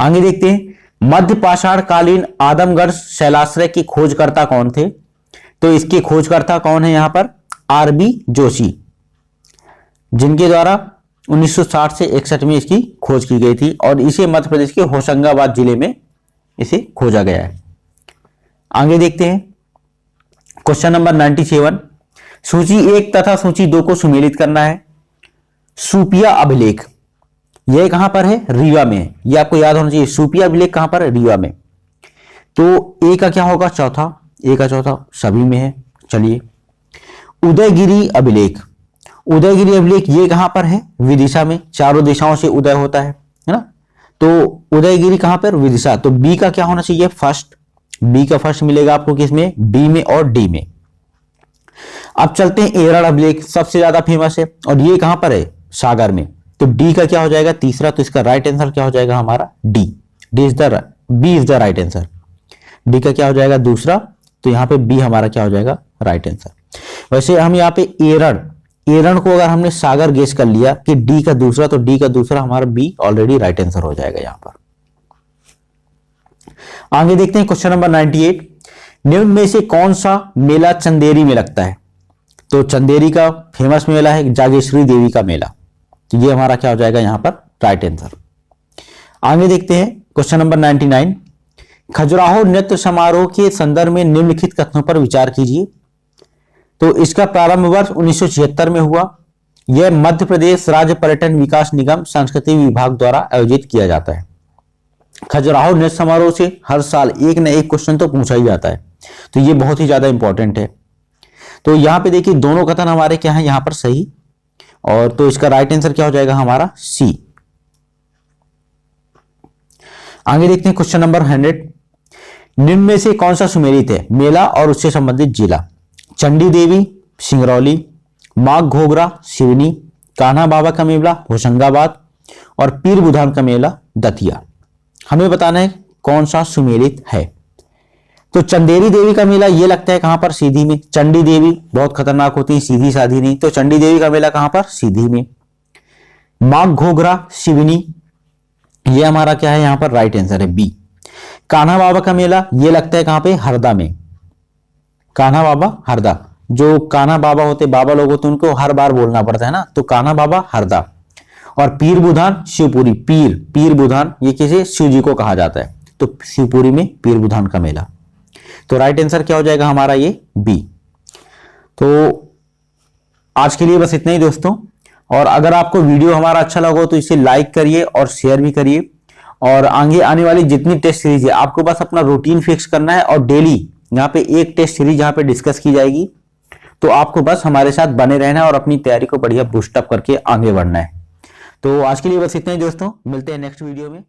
आगे देखते हैं, मध्य पाषाण कालीन आदमगढ़ शैलाश्रय के खोजकर्ता कौन थे? तो इसके खोजकर्ता कौन है यहां पर, आरबी जोशी, जिनके द्वारा 1960 से 61 में इसकी खोज की गई थी और इसे मध्य प्रदेश के होशंगाबाद जिले में इसे खोजा गया है। आगे देखते हैं क्वेश्चन नंबर 97। सूची 1 तथा सूची 2 को सुमेलित करना है। सुपिया अभिलेख यह कहां पर है, रीवा में। यह आपको याद होना चाहिए, सुपिया अभिलेख कहां पर है, रीवा में। तो ए का क्या होगा, चौथा, ए का चौथा सभी में है। चलिए, उदयगिरी अभिलेख, उदयगिरी अभिलेख ये कहां पर है, विदिशा में। चारों दिशाओं से उदय होता है ना। तो उदयगिरी कहां पर, विदिशा। तो बी का क्या होना चाहिए, फर्स्ट। बी का फर्स्ट मिलेगा आपको किसमें, बी में और डी में। अब चलते हैं एरड़ अभिलेख, सबसे ज्यादा फेमस है और ये कहां पर है, सागर में। तो डी का क्या हो जाएगा, तीसरा। तो इसका राइट आंसर क्या हो जाएगा हमारा, D. D is the, B is the right answer. D का क्या हो जाएगा, दूसरा। तो यहां पे बी हमारा क्या हो जाएगा, राइट आंसर। वैसे हम यहाँ पे एरड़, एरड़ को अगर हमने सागर गेस कर लिया कि डी का दूसरा, तो डी का दूसरा हमारा बी ऑलरेडी राइट आंसर हो जाएगा यहां पर। आगे देखते हैं क्वेश्चन नंबर 98। निम्न में से कौन सा मेला चंदेरी में लगता है? तो चंदेरी का फेमस मेला है जागेश्वरी देवी का मेला। तो ये हमारा क्या हो जाएगा यहां पर, राइट आंसर। आगे देखते हैं क्वेश्चन नंबर 99। खजुराहो नृत्य समारोह के संदर्भ में निम्नलिखित कथनों पर विचार कीजिए। तो इसका प्रारंभ वर्ष 1976 में हुआ। यह मध्य प्रदेश राज्य पर्यटन विकास निगम संस्कृति विभाग द्वारा आयोजित किया जाता है। खजुराहो नृत्य समारोह से हर साल एक न एक क्वेश्चन तो पूछा ही जाता है, तो ये बहुत ही ज्यादा इंपॉर्टेंट है। तो यहां पे देखिए दोनों कथन हमारे क्या है यहां पर सही, और तो इसका राइट आंसर क्या हो जाएगा हमारा, सी। आगे देखते हैं क्वेश्चन नंबर 100। निम्न में से कौन सा सुमेलित है, मेला और उससे संबंधित जिला? चंडी देवी, सिंगरौली, माघ घोगरा सिवनी, कान्हा बाबा का मेला होशंगाबाद और पीर बुधान का मेला दतिया। हमें बताना है कौन सा सुमेलित है। तो चंदेरी देवी का मेला ये लगता है कहां पर? सीधी में। चंडी देवी बहुत खतरनाक होती है, सीधी साधी नहीं, तो चंडी देवी का मेला कहां पर? सीधी में। माघ घोगरा सिवनी, ये हमारा क्या है यहां पर? राइट आंसर है बी। कान्हा बाबा का मेला ये लगता है कहां पे? हरदा में। कान्हा बाबा हरदा, जो कान्हा बाबा होते, बाबा लोग होते, उनको हर बार बोलना पड़ता है ना, तो कान्हा बाबा हरदा। और पीर बुधान शिवपुरी, पीर बुधान ये किसे? शिव जी को कहा जाता है, तो शिवपुरी में पीर बुधान का मेला। तो राइट आंसर क्या हो जाएगा हमारा? ये बी। तो आज के लिए बस इतना ही दोस्तों, और अगर आपको वीडियो हमारा अच्छा लगा हो तो इसे लाइक करिए और शेयर भी करिए। और आगे आने वाली जितनी टेस्ट सीरीज है आपको बस अपना रूटीन फिक्स करना है, और डेली यहाँ पे एक टेस्ट सीरीज यहाँ पे डिस्कस की जाएगी, तो आपको बस हमारे साथ बने रहना है और अपनी तैयारी को बढ़िया बूस्टअप करके आगे बढ़ना है। तो आज के लिए बस इतना ही दोस्तों, मिलते हैं नेक्स्ट वीडियो में।